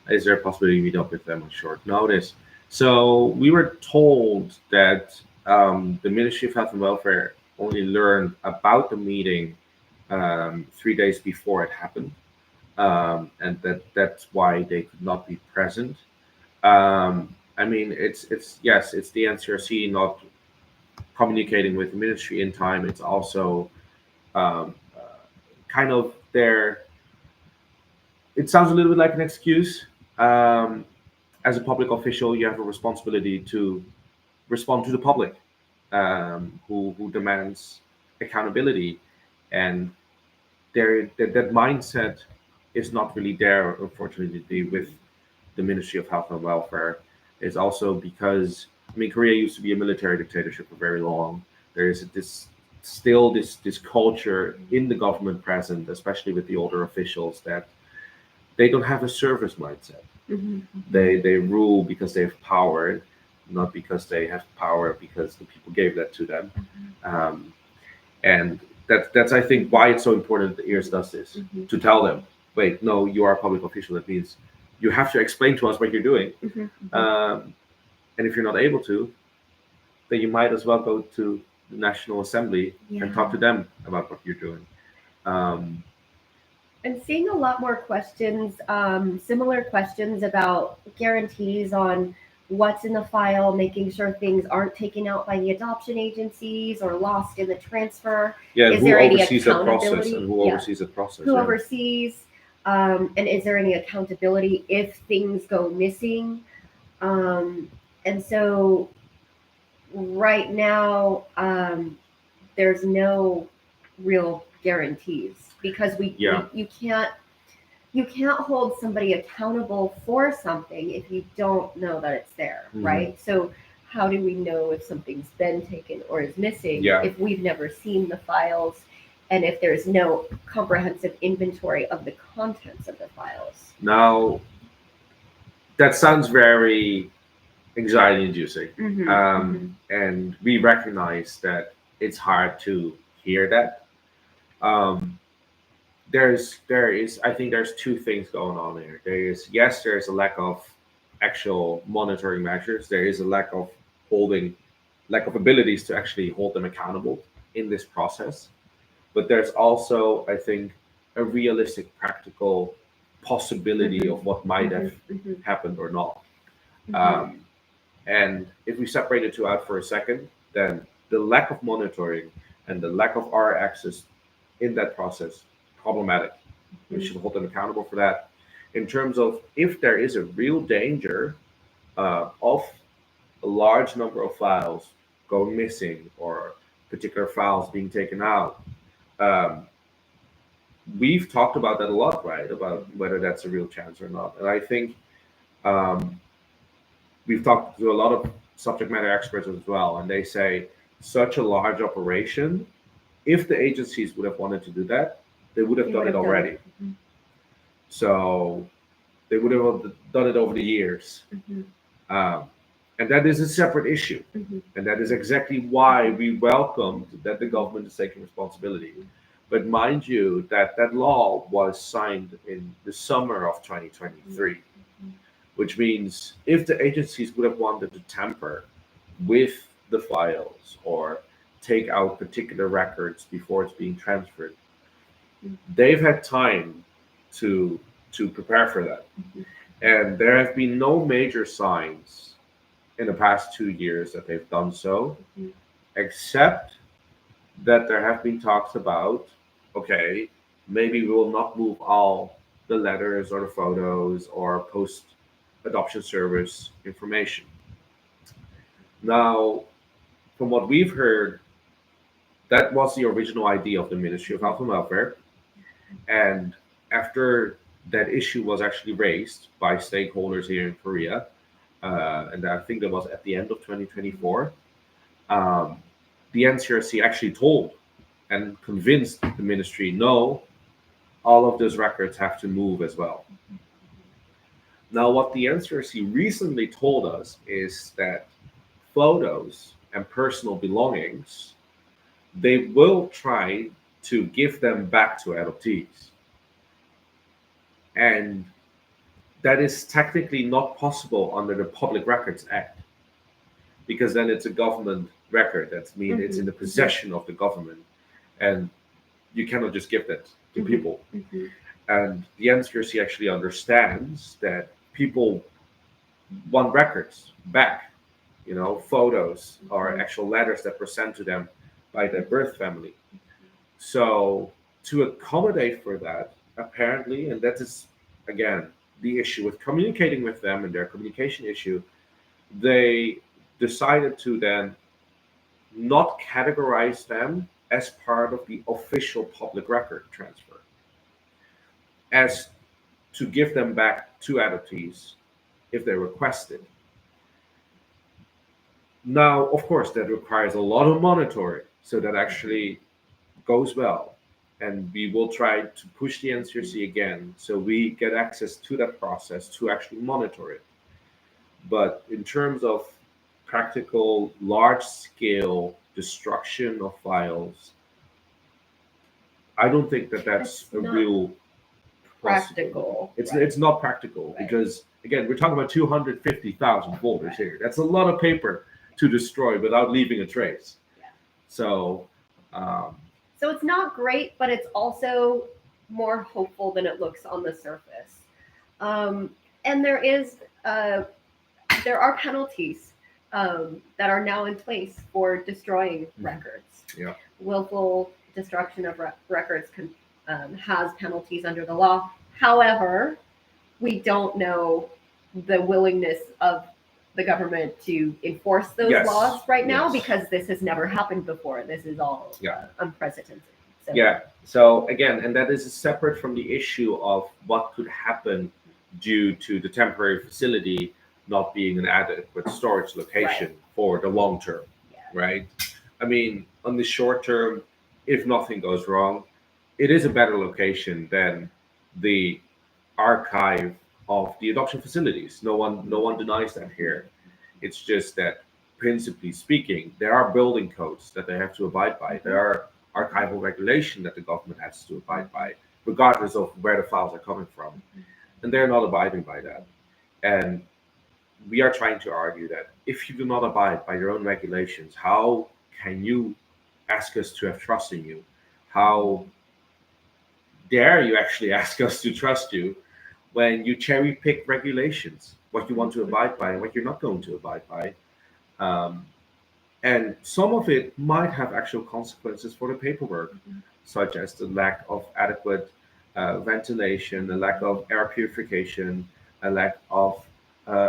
[SPEAKER 1] Is there a possibility to meet up with them on short notice? So we were told that the Ministry of Health and Welfare only learned about the meeting 3 days before it happened, and that's why they could not be present. I mean, it's the NCRC not communicating with the ministry in time. It's also kind of their. It sounds a little bit like an excuse. As a public official, you have a responsibility to respond to the public, who demands accountability, and that mindset is not really there, unfortunately, with the Ministry of Health and Welfare. Is also because, I mean, Korea used to be a military dictatorship for very long. There is this still this culture in the government present, especially with the older officials, that they don't have a service mindset.
[SPEAKER 2] Mhm.
[SPEAKER 1] They rule because they have power, not because they have power because the people gave that to them. Um, and that's I think why it's so important that EARS does this,
[SPEAKER 2] Mhm.
[SPEAKER 1] to tell them, wait, no, you are a public official. That means you have to explain to us what you're doing.
[SPEAKER 2] Mhm.
[SPEAKER 1] And if you're not able to, then you might as well go to the National Assembly and talk to
[SPEAKER 2] Yeah.
[SPEAKER 1] them about what you're doing. Um,
[SPEAKER 2] I'm seeing a lot more questions, similar questions about guarantees on what's in the file, making sure things aren't taken out by the adoption agencies or lost in the transfer.
[SPEAKER 1] yeah,
[SPEAKER 2] Is
[SPEAKER 1] who
[SPEAKER 2] there any
[SPEAKER 1] oversees that process
[SPEAKER 2] accountability?
[SPEAKER 1] and who
[SPEAKER 2] Yeah.
[SPEAKER 1] oversees that process?
[SPEAKER 2] Who
[SPEAKER 1] Yeah.
[SPEAKER 2] oversees? And is there any accountability if things go missing? And so right now, there's no real guarantees because
[SPEAKER 1] Yeah.
[SPEAKER 2] you can't hold somebody accountable for something if you don't know that it's there,
[SPEAKER 1] Mhm.
[SPEAKER 2] right? So how do we know if something's been taken or is missing
[SPEAKER 1] Yeah.
[SPEAKER 2] if we've never seen the files and if there's no comprehensive inventory of the contents of the files?
[SPEAKER 1] Now, that sounds very anxiety inducing. And we recognize that it's hard to hear that. Um, I think there's two things going on here. There's a lack of actual monitoring measures. There is a lack of abilities to actually hold them accountable in this process. But there's also, I think, a realistic, practical possibility of what might have happened or not. Um, and if we separate the two out for a second, then the lack of monitoring and the lack of our access in that process, problematic. We should hold them accountable for that. In terms of if there is a real danger of a large number of files going missing or particular files being taken out, um, we've talked about that a lot, right? About whether that's a real chance or not. And I think um, we've talked to a lot of subject matter experts as well, and they say such a large operation, if the agencies would have wanted to do that, they would have
[SPEAKER 2] You
[SPEAKER 1] done
[SPEAKER 2] would
[SPEAKER 1] it
[SPEAKER 2] have done
[SPEAKER 1] already.
[SPEAKER 2] it.
[SPEAKER 1] So they would have done it over the years.
[SPEAKER 2] Mhm.
[SPEAKER 1] Um, and that is a separate issue.
[SPEAKER 2] Mhm.
[SPEAKER 1] And that is exactly why we welcomed that the government is taking responsibility. But mind you, that law was signed in the summer of 2023, which means if the agencies would have wanted to tamper with the files or take out particular records before it's being transferred, they've had time to prepare for that. And there have been no major signs in the past 2 years that they've done so, except that there have been talks about, okay, maybe we will not move all the letters or the photos or post adoption service information. Now, from what we've heard, that was the original idea of the Ministry of Health and Welfare. And after that issue was actually raised by stakeholders here in Korea, and I think that was at the end of 2024, um, the NCRC actually told and convinced the ministry, no, all of those records have to move as well. Now, what the NCRC recently told us is that photos and personal belongings, they will try to give them back to adoptees. And that is technically not possible under the Public Records Act, because then it's a government record. That's mean it's in the possession of the government, and you cannot just give that to people. And the NCRC actually understands that people want records back, photos or actual letters that were sent to them by their birth family. So to accommodate for that, apparently, and that is again the issue with communicating with them and their communication issue, they decided to then not categorize them as part of the official public record transfer, as to give them back to adoptees if they request it. Now, of course, that requires a lot of monitoring so that actually goes well. And we will try to push the NCRC again so we get access to that process to actually monitor it. But in terms of practical, large scale destruction of files, I don't think that that's
[SPEAKER 2] It's
[SPEAKER 1] a
[SPEAKER 2] not
[SPEAKER 1] real
[SPEAKER 2] practical.
[SPEAKER 1] It's not practical
[SPEAKER 2] Right.
[SPEAKER 1] because again we're talking about 250,000 folders here. That's a lot of paper to destroy without leaving a trace.
[SPEAKER 2] Yeah.
[SPEAKER 1] So um,
[SPEAKER 2] So it's not great, but it's also more hopeful than it looks on the surface. And there are penalties that are now in place for destroying records.
[SPEAKER 1] Yeah.
[SPEAKER 2] Willful destruction of records has penalties under the law. However, we don't know the willingness of the government to enforce those
[SPEAKER 1] Yes.
[SPEAKER 2] laws right now
[SPEAKER 1] Yes.
[SPEAKER 2] because this has never happened before. This is all unprecedented. So,
[SPEAKER 1] yeah. So again, and that is separate from the issue of what could happen due to the temporary facility not being an adequate storage location for the long term, right? I mean, on the short term, if nothing goes wrong, it is a better location than the archive of the adoption facilities. No one denies that here. It's just that, principally speaking, there are building codes that they have to abide by. There are archival regulation that the government has to abide by, regardless of where the files are coming from, and they're not abiding by that. And we are trying to argue that if you do not abide by your own regulations, how can you ask us to have trust in you? How dare you actually ask us to trust you when you cherry pick regulations, what you want to abide by and what you're not going to abide by? And some of it might have actual consequences for the paperwork, such as the lack of adequate ventilation, the lack of air purification, a lack of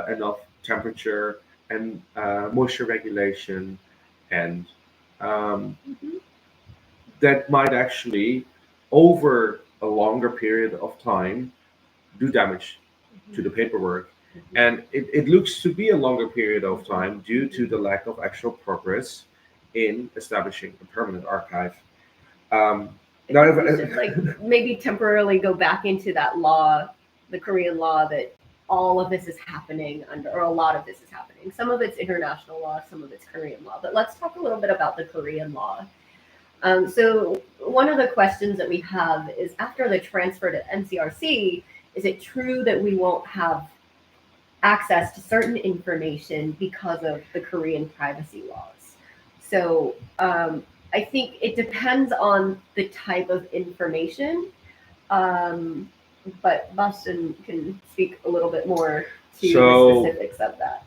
[SPEAKER 1] enough temperature and moisture regulation, and that might actually, over a longer period of time, do damage to the paperwork. And it looks to be a longer period of time due to the lack of actual progress in establishing a permanent archive.
[SPEAKER 2] I think we should maybe temporarily go back into that law, the Korean law, that all of this is happening under, or a lot of this is happening. Some of it's international law, some of it's Korean law. But let's talk a little bit about the Korean law. So one of the questions that we have is, after the transfer to NCRC, is it true that we won't have access to certain information because of the Korean privacy laws? So I think it depends on the type of information, but Bastiaan can speak a little bit more to the specifics of that.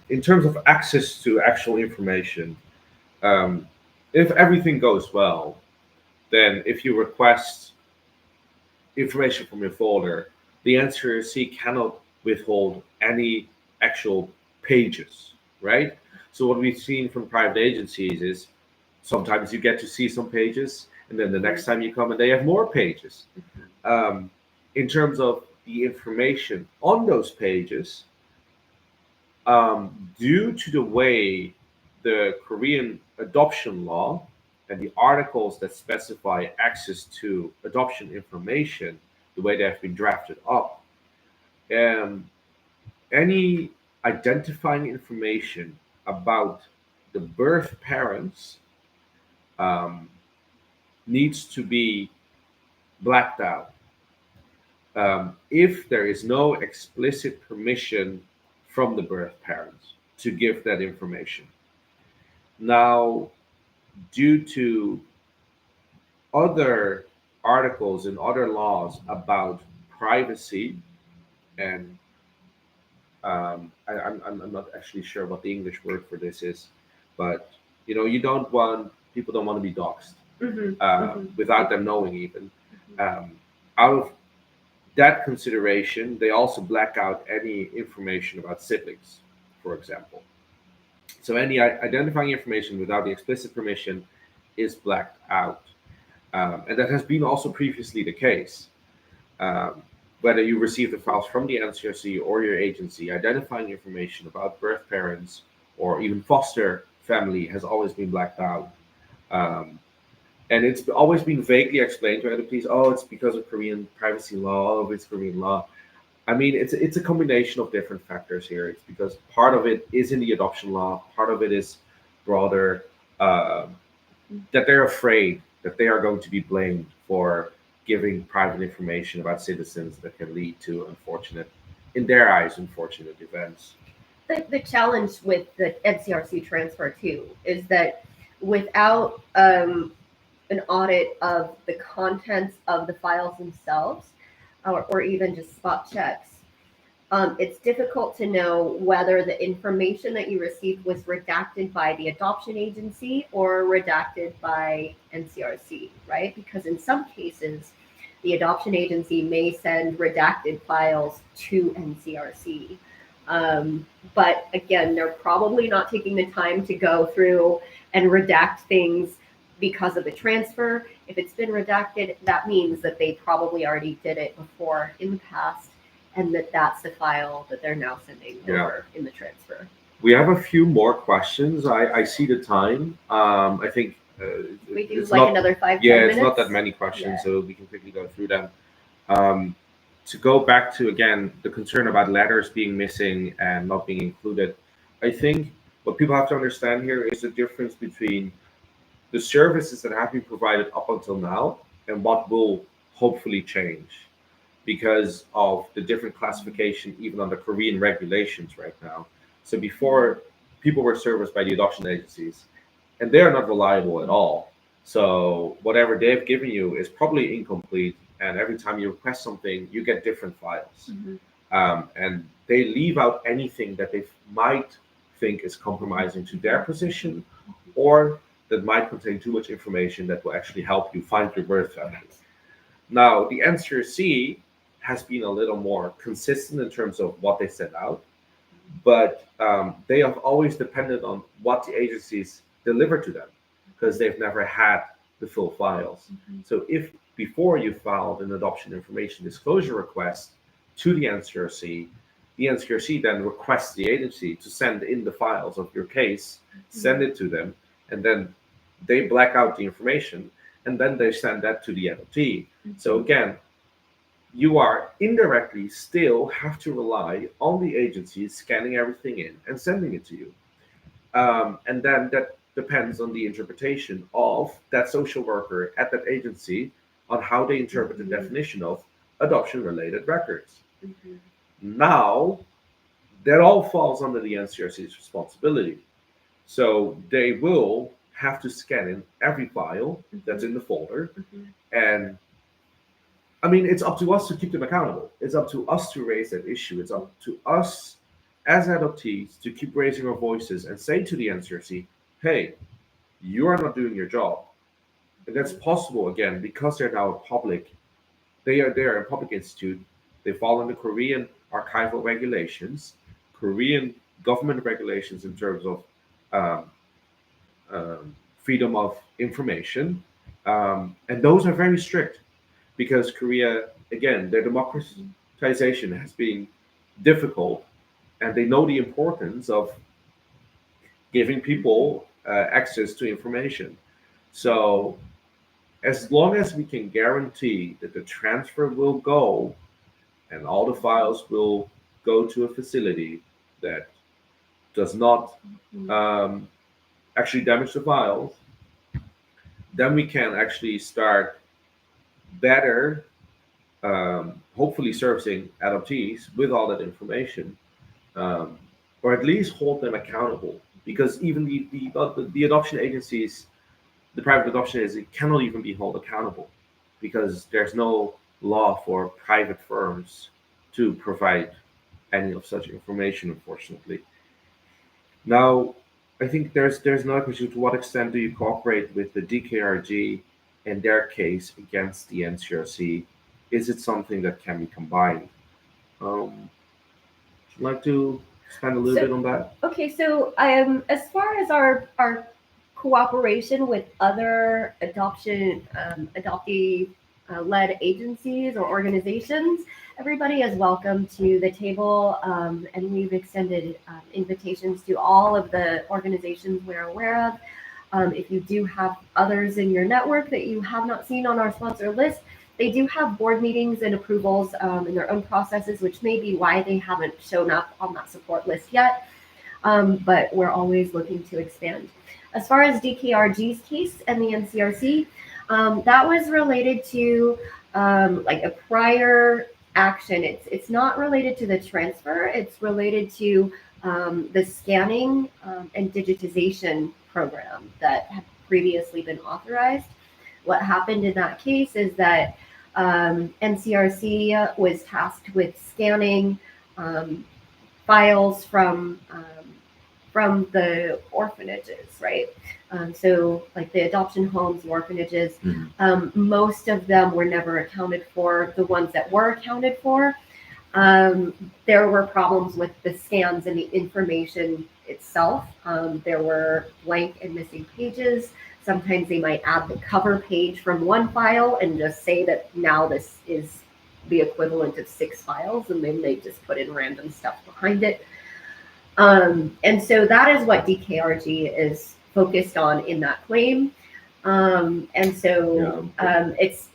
[SPEAKER 1] In terms of access to actual information, if everything goes well, then if you request information from your folder, the NCRC cannot withhold any actual pages, right? So what we've seen from private agencies is sometimes you get to see some pages, and then the next time you come and they have more pages. In terms of the information on those pages, due to the way the Korean adoption law and the articles that specify access to adoption information, the way they have been drafted up, any identifying information about the birth parents needs to be blacked out if there is no explicit permission from the birth parents to give that information. Now, due to other articles and other laws about privacy, and I'm not actually sure what the English word for this is, but you don't want people don't want to be doxxed without them knowing even. Out of that consideration, they also black out any information about siblings, for example. So any identifying information without the explicit permission is blacked out. And that has been also previously the case. Um, Whether you receive the files from the NCRC or your agency, identifying information about birth parents or even foster family has always been blacked out. Um, and it's always been vaguely explained to adoptees. Oh, it's because of Korean privacy law. Oh, it's Korean law. I mean, it's a combination of different factors here. It's because part of it is in the adoption law, part of it is broader. Uh, that they're afraid that they are going to be blamed for giving private information about citizens that can lead to unfortunate, in their eyes, unfortunate events.
[SPEAKER 2] The challenge with the NCRC transfer too is that without an audit of the contents of the files themselves, or even just spot checks, it's difficult to know whether the information that you received was redacted by the adoption agency or redacted by NCRC, right? Because in some cases, the adoption agency may send redacted files to NCRC. But again, they're probably not taking the time to go through and redact things because of the transfer. If it's been redacted, that means that they probably already did it before in the past, and that's the file that they're now sending over in the transfer.
[SPEAKER 1] We have a few more questions. I see the time. I think
[SPEAKER 2] we do
[SPEAKER 1] it's
[SPEAKER 2] like
[SPEAKER 1] not,
[SPEAKER 2] another 5-10
[SPEAKER 1] yeah,
[SPEAKER 2] minutes.
[SPEAKER 1] it's not that many questions, so we can quickly go through them. To go back to, again, the concern about letters being missing and not being included, I think what people have to understand here is the difference between the services that have been provided up until now and what will hopefully change because of the different classification even on the Korean regulations right now. So before, people were serviced by the adoption agencies, and they are not reliable at all. So whatever they've given you is probably incomplete, and every time you request something, you get different files. And they leave out anything that they might think is compromising to their position, or that might contain too much information that will actually help you find your birth family. Now, the NCRC has been a little more consistent in terms of what they set out, but they have always depended on what the agencies deliver to them because they've never had the full files. So if before you filed an adoption information disclosure request to the NCRC then requests the agency to send in the files of your case, send it to them, and then they black out the information, and then they send that to the adoptee. So again, you are indirectly still have to rely on the agency scanning everything in and sending it to you. And then that depends on the interpretation of that social worker at that agency on how they interpret the definition of adoption-related records. Now, that all falls under the NCRC's responsibility. So they will have to scan in every file that's in the folder. And I mean, it's up to us to keep them accountable. It's up to us to raise that issue. It's up to us as adoptees to keep raising our voices and say to the NCRC, hey, you are not doing your job. And that's possible, again, because they're now a public, they are a public institute. They fall under Korean archival regulations, Korean government regulations in terms of freedom of information. And those are very strict because Korea, again, their democratization has been difficult, and they know the importance of giving people access to information. So as long as we can guarantee that the transfer will go and all the files will go to a facility that does not actually damage the files, then we can actually start better, hopefully servicing adoptees with all that information, or at least hold them accountable. Because even the adoption agencies, the private adoption agency cannot even be held accountable because there's no law for private firms to provide any of such information, unfortunately. Now, I think there's another question: to what extent do you cooperate with the DKRG in their case against the NCRC? Is it something that can be combined? Would you like to expand a little bit on that?
[SPEAKER 2] Okay, so as far as our cooperation with other adoptee led agencies or organizations, everybody is welcome to the table, and we've extended invitations to all of the organizations we're aware of. If you do have others in your network that you have not seen on our sponsor list, they do have board meetings and approvals in their own processes, which may be why they haven't shown up on that support list yet. But we're always looking to expand. As far as DKRG's case and the NCRC, that was related to like a prior action. It's not related to the transfer. It's related to the scanning and digitization program that had previously been authorized. What happened in that case is that NCRC was tasked with scanning files from the orphanages, right? So like the adoption homes, the orphanages, most of them were never accounted for. The ones that were accounted for, there were problems with the scans and the information itself. There were blank and missing pages. Sometimes they might add the cover page from one file and just say that now this is the equivalent of 6 files, and then they just put in random stuff behind it. And so that is what DKRG is focused on in that claim. And so it's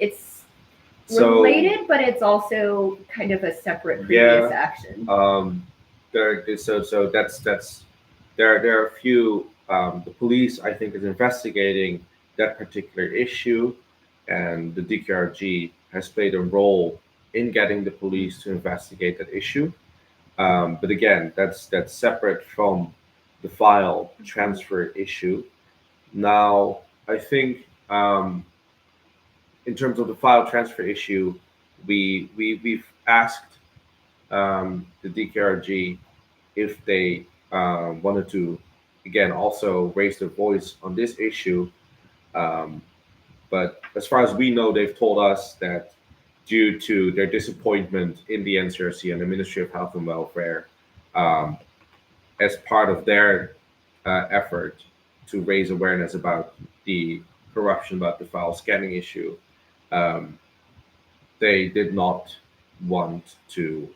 [SPEAKER 2] related, but it's also kind of a separate previous action.
[SPEAKER 1] There are a few. The police, I think, is investigating that particular issue, and the DKRG has played a role in getting the police to investigate that issue. But again, that's separate from the file transfer issue. Now, I think in terms of the file transfer issue, we've asked the DKRG if they wanted to, again, also raise their voice on this issue. But as far as we know, they've told us that due to their disappointment in the NCRC and the Ministry of Health and Welfare, as part of their effort to raise awareness about the corruption, about the file scanning issue, they did not want to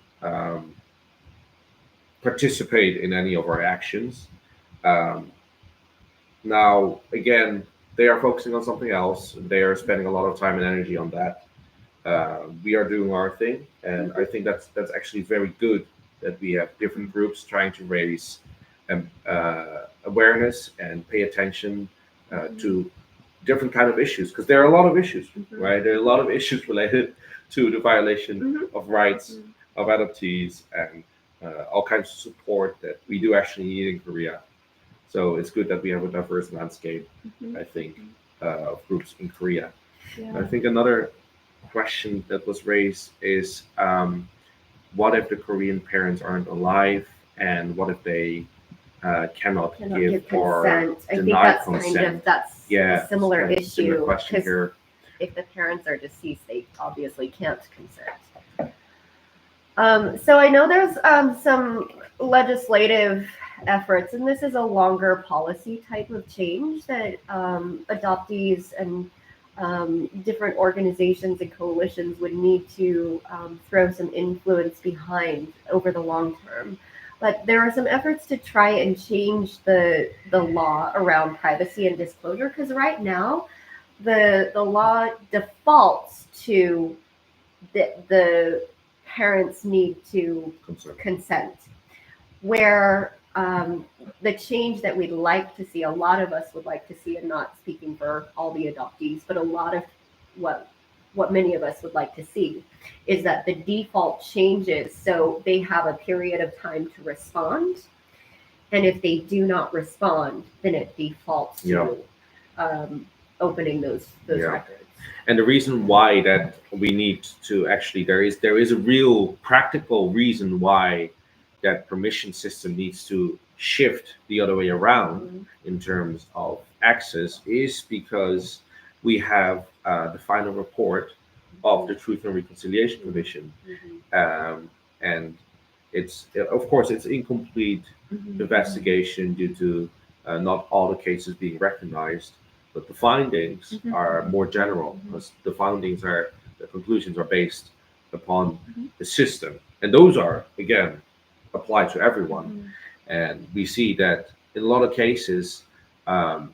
[SPEAKER 1] participate in any of our actions. Now, again, they are focusing on something else. They are spending a lot of time and energy on that. We are doing our thing, and I think that's actually very good that we have different groups trying to raise awareness and pay attention to different kind of issues, because there are a lot of issues, right? There are a lot of issues related to the violation of rights of adoptees and all kinds of support that we do actually need in Korea. So it's good that we have a diverse landscape, I think, of groups in Korea.
[SPEAKER 2] Yeah.
[SPEAKER 1] I think another question that was raised is what if the Korean parents aren't alive, and what if they cannot give or
[SPEAKER 2] consent? I think
[SPEAKER 1] deny
[SPEAKER 2] that's
[SPEAKER 1] consent?
[SPEAKER 2] that's
[SPEAKER 1] Yeah,
[SPEAKER 2] a similar
[SPEAKER 1] it's a similar
[SPEAKER 2] issue,
[SPEAKER 1] question
[SPEAKER 2] 'cause
[SPEAKER 1] here.
[SPEAKER 2] if the parents are deceased, they obviously can't consent. So I know there's some legislative efforts, and this is a longer policy type of change that adoptees and different organizations and coalitions would need to throw some influence behind over the long term. But there are some efforts to try and change the law around privacy and disclosure, because right now the law defaults to the parents need to consent, where the change that we'd like to see, a lot of us would like to see, and not speaking for all the adoptees, but a lot of what many of us would like to see is that the default changes so they have a period of time to respond, and if they do not respond, then it defaults to opening those records.
[SPEAKER 1] And the reason why that we need to actually, there is a real practical reason why that permission system needs to shift the other way around in terms of access, is because we have the final report of the Truth and Reconciliation Commission, and Of course, it's incomplete investigation due to not all the cases being recognized, but the findings are more general because the conclusions are based upon the system, and those are again applied to everyone. And we see that in a lot of cases, um,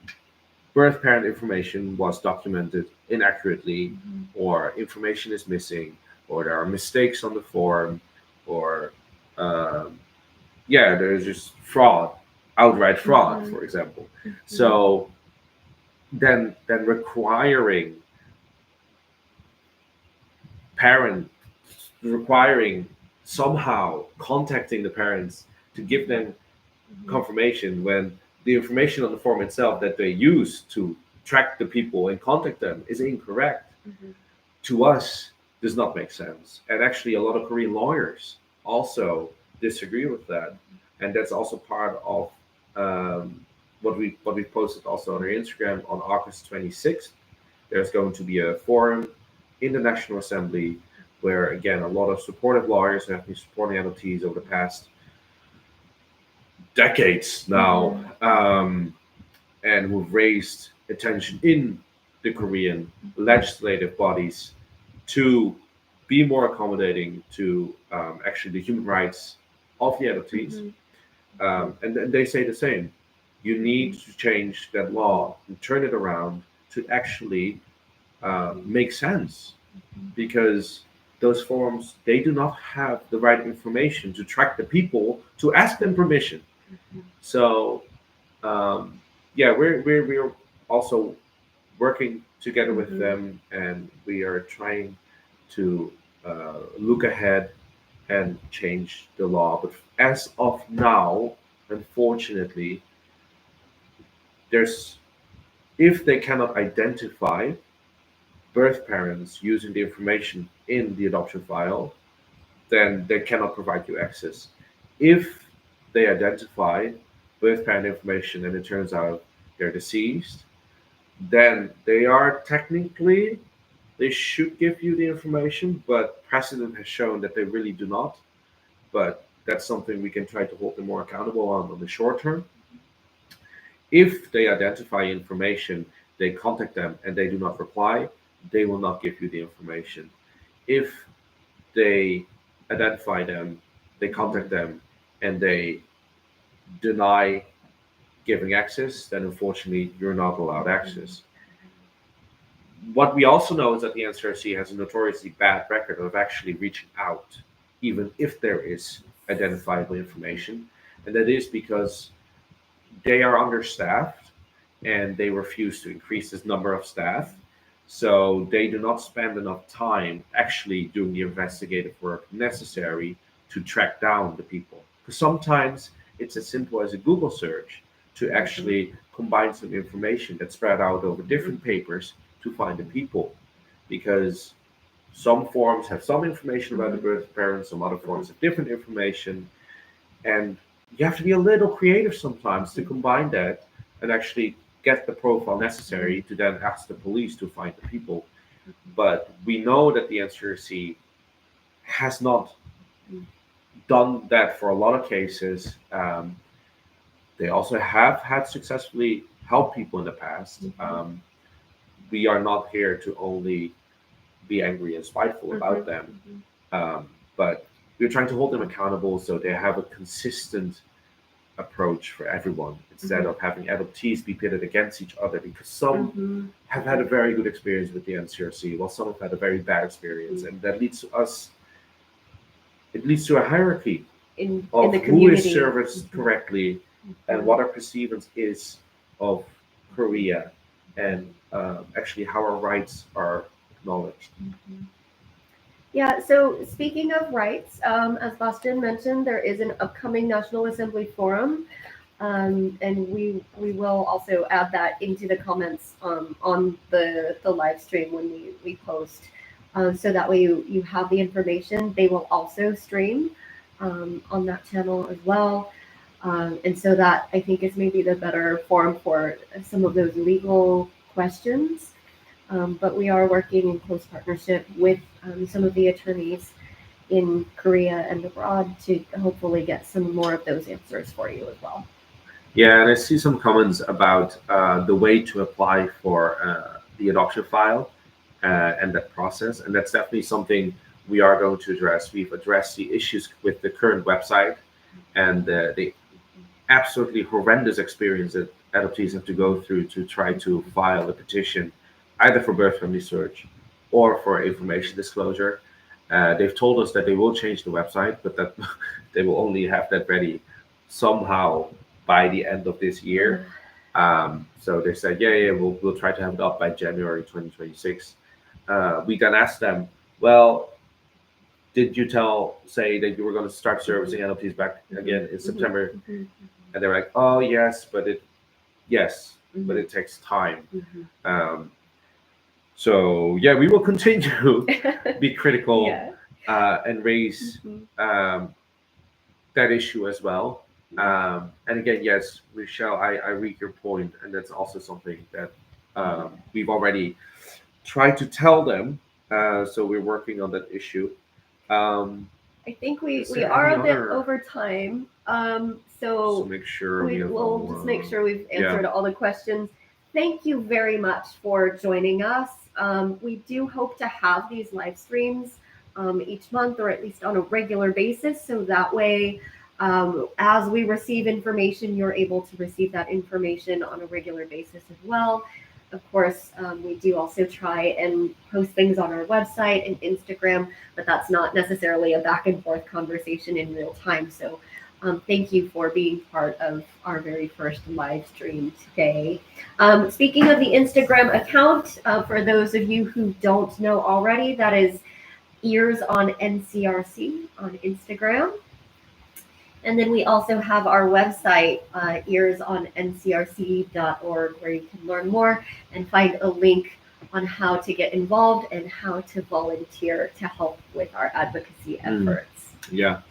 [SPEAKER 1] birth parent information was documented inaccurately, or information is missing, or there are mistakes on the form, or um, yeah, there's just fraud, outright fraud, for example. So then requiring parent requiring somehow contacting the parents to give them confirmation when the information on the form itself that they use to track the people and contact them is incorrect, to us does not make sense. And actually, a lot of Korean lawyers also disagree with that, and that's also part of what we posted also on our Instagram on August 26th. There's going to be a forum in the National Assembly where again a lot of supportive lawyers have been supporting adoptees over the past decades now, and who've raised attention in the Korean legislative bodies to be more accommodating to actually the human rights of the adoptees. And they say the same. You need to change that law and turn it around to actually make sense, because those forms, they do not have the right information to track the people to ask them permission. So yeah, we're also working together with them, and we are trying to look ahead and change the law. But as of now, unfortunately, there's if they cannot identify birth parents using the information in the adoption file, then they cannot provide you access. If they identify birth parent information and it turns out they're deceased, then they should give you the information, but precedent has shown that they really do not. But that's something we can try to hold them more accountable on the short term. If they identify information, they contact them and they do not reply, they will not give you the information. If they identify them, they contact them, and they deny giving access, then unfortunately you're not allowed access. What we also know is that the NCRC has a notoriously bad record of actually reaching out, even if there is identifiable information. And that is because they are understaffed and they refuse to increase this number of staff. So they do not spend enough time actually doing the investigative work necessary to track down the people. Because sometimes it's as simple as a Google search to actually combine some information that's spread out over different papers to find the people. Because some forms have some information about the birth parents, some other forms have different information. And you have to be a little creative sometimes to combine that and actually get the profile necessary to then ask the police to find the people. But we know that the NCRC has not done that for a lot of cases. They also have had successfully helped people in the past. We are not here to only be angry and spiteful about them, but we're trying to hold them accountable so they have a consistent approach for everyone instead of having adoptees be pitted against each other, because some have had a very good experience with the NCRC while some have had a very bad experience, and that leads to us it leads to a hierarchy of
[SPEAKER 2] the
[SPEAKER 1] who is
[SPEAKER 2] community.
[SPEAKER 1] serviced correctly and what our perceivance is of Korea, and actually how our rights are acknowledged.
[SPEAKER 2] Yeah, so speaking of rights, as Bastiaan mentioned, there is an upcoming National Assembly forum, and we will also add that into the comments on the live stream when we post, so that way you have the information. They will also stream on that channel as well, and so that I think is maybe the better forum for some of those legal questions. But we are working in close partnership with some of the attorneys in Korea and abroad to hopefully get some more of those answers for you as well.
[SPEAKER 1] Yeah, and I see some comments about the way to apply for the adoption file and that process, and that's definitely something we are going to address. We've addressed the issues with the current website and the absolutely horrendous experience that adoptees have to go through to try to file a petition, either for birth family search or for information disclosure. They've told us that they will change the website, but that they will only have that ready somehow by the end of this year. So they said, yeah, we'll try to have it up by January 2026. We then asked them, well, did you say that you were going to start servicing adoptees back again in September?
[SPEAKER 2] Mhm.
[SPEAKER 1] And they were like, oh, yes, but it takes time.
[SPEAKER 2] Mhm.
[SPEAKER 1] So yeah, we will continue to be critical
[SPEAKER 2] Yeah.
[SPEAKER 1] and raise
[SPEAKER 2] Mhm.
[SPEAKER 1] that issue as well. And again, yes, Michelle, I read your point, and that's also something that we've already tried to tell them. So we're working on that issue. Um,
[SPEAKER 2] I think
[SPEAKER 1] is
[SPEAKER 2] we
[SPEAKER 1] there
[SPEAKER 2] are
[SPEAKER 1] any
[SPEAKER 2] a bit
[SPEAKER 1] other?
[SPEAKER 2] over time.
[SPEAKER 1] So
[SPEAKER 2] So
[SPEAKER 1] make sure we have
[SPEAKER 2] we'll
[SPEAKER 1] one
[SPEAKER 2] just make
[SPEAKER 1] more.
[SPEAKER 2] sure we've
[SPEAKER 1] Yeah.
[SPEAKER 2] answered all the questions. Thank you very much for joining us. We do hope to have these live streams each month or at least on a regular basis. So that way, as we receive information, you're able to receive that information on a regular basis as well. Of course, we do also try and post things on our website and Instagram, but that's not necessarily a back and forth conversation in real time. So thank you for being part of our very first live stream today. Speaking of the Instagram account, for those of you who don't know already, that is Ears on NCRC on Instagram. And then we also have our website, earsonncrc.org, where you can learn more and find a link on how to get involved and how to volunteer to help with our advocacy efforts.
[SPEAKER 1] Yeah.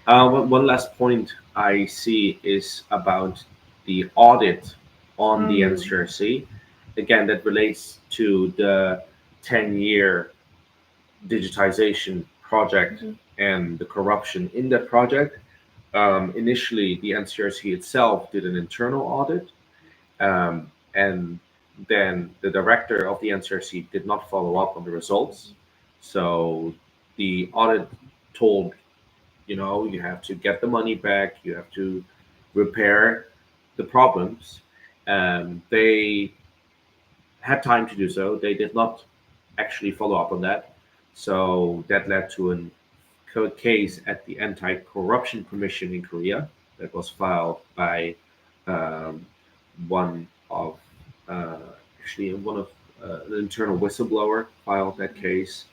[SPEAKER 1] One last point I see is about the audit on the NCRC. Again, that relates to the 10-year digitization project and the corruption in that project. Initially, the NCRC itself did an internal audit, and then the director of the NCRC did not follow up on the results. So the audit told, you have to get the money back, you have to repair the problems. They had time to do so. They did not actually follow up on that. So that led to a case at the Anti-Corruption Commission in Korea that was filed by um, one of actually one of an internal whistleblower filed that case,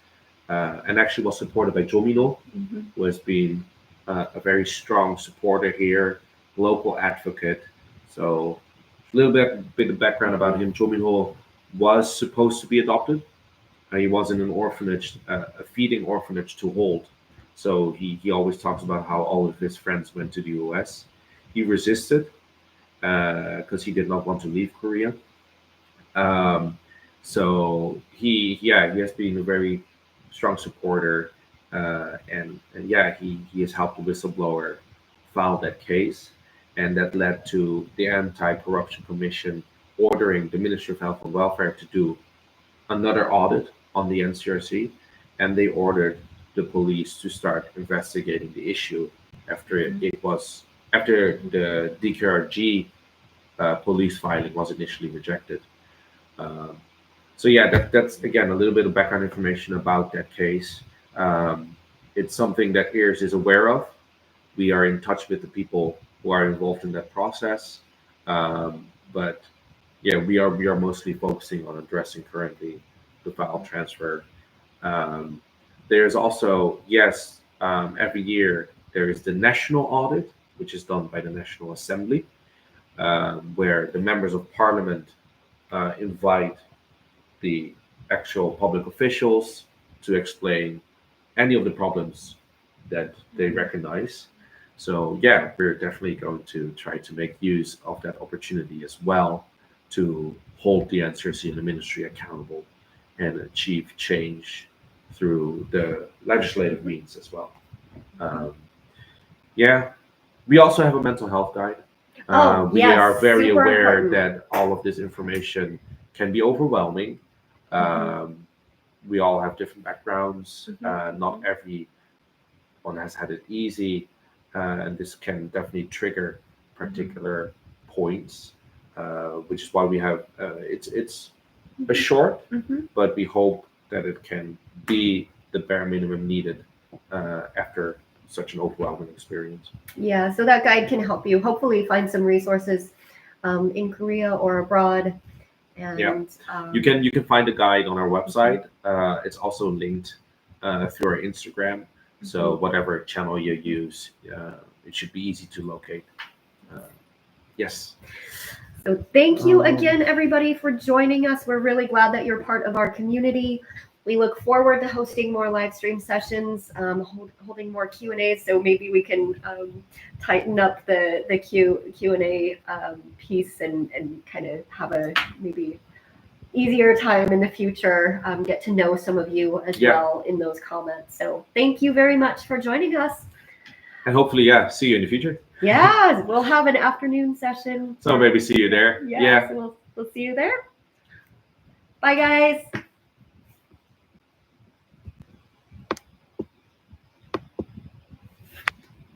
[SPEAKER 1] and actually was supported by Jomino, who has been a very strong supporter here, local advocate. So a little bit of background about him. Jomino was supposed to be adopted. He was in an orphanage, a feeding orphanage to hold. So he always talks about how all of his friends went to the U.S. He resisted because he did not want to leave Korea. Um, so he has been a very strong supporter, and yeah, he has helped the whistleblower file that case, and that led to the Anti-Corruption Commission ordering the Ministry of Health and Welfare to do another audit on the NCRC, and they ordered the police to start investigating the issue after after the DKRG police filing was initially rejected. Um, so yeah, that's again a little bit of background information about that case. Um, it's something that EARS is aware of. We are in touch with the people who are involved in that process, but yeah, we are mostly focusing on addressing currently the file transfer. Um, there's also, yes, every year there is the national audit, which is done by the National Assembly, where the members of parliament invite the actual public officials to explain any of the problems that they recognize. So yeah, we're definitely going to try to make use of that opportunity as well to hold the NCRC and the ministry accountable and achieve change through the legislative means as well. Yeah, we also have a mental health guide. We
[SPEAKER 2] yes,
[SPEAKER 1] are very
[SPEAKER 2] super
[SPEAKER 1] aware
[SPEAKER 2] important.
[SPEAKER 1] that all of this information can be overwhelming. We all have different backgrounds. Not everyone has had it easy, and this can definitely trigger particular points, which is why we have it's a short, but we hope that it can be the bare minimum needed after such an overwhelming experience.
[SPEAKER 2] Yeah, so that guide can help you hopefully find some resources in Korea or abroad. And
[SPEAKER 1] you can find the guide on our website. It's also linked through our Instagram. So whatever channel you use, it should be easy to locate. Yes.
[SPEAKER 2] So thank you again, everybody, for joining us. We're really glad that you're part of our community. We look forward to hosting more live stream sessions, holding more Q&As. So maybe we can tighten up the Q&A piece and kind of have a maybe easier time in the future, get to know some of you as well in those comments. So thank you very much for joining us.
[SPEAKER 1] And hopefully, see you in the future.
[SPEAKER 2] Yeah, we'll have an afternoon session.
[SPEAKER 1] So maybe see you there.
[SPEAKER 2] Yeah. So we'll see you there. Bye, guys.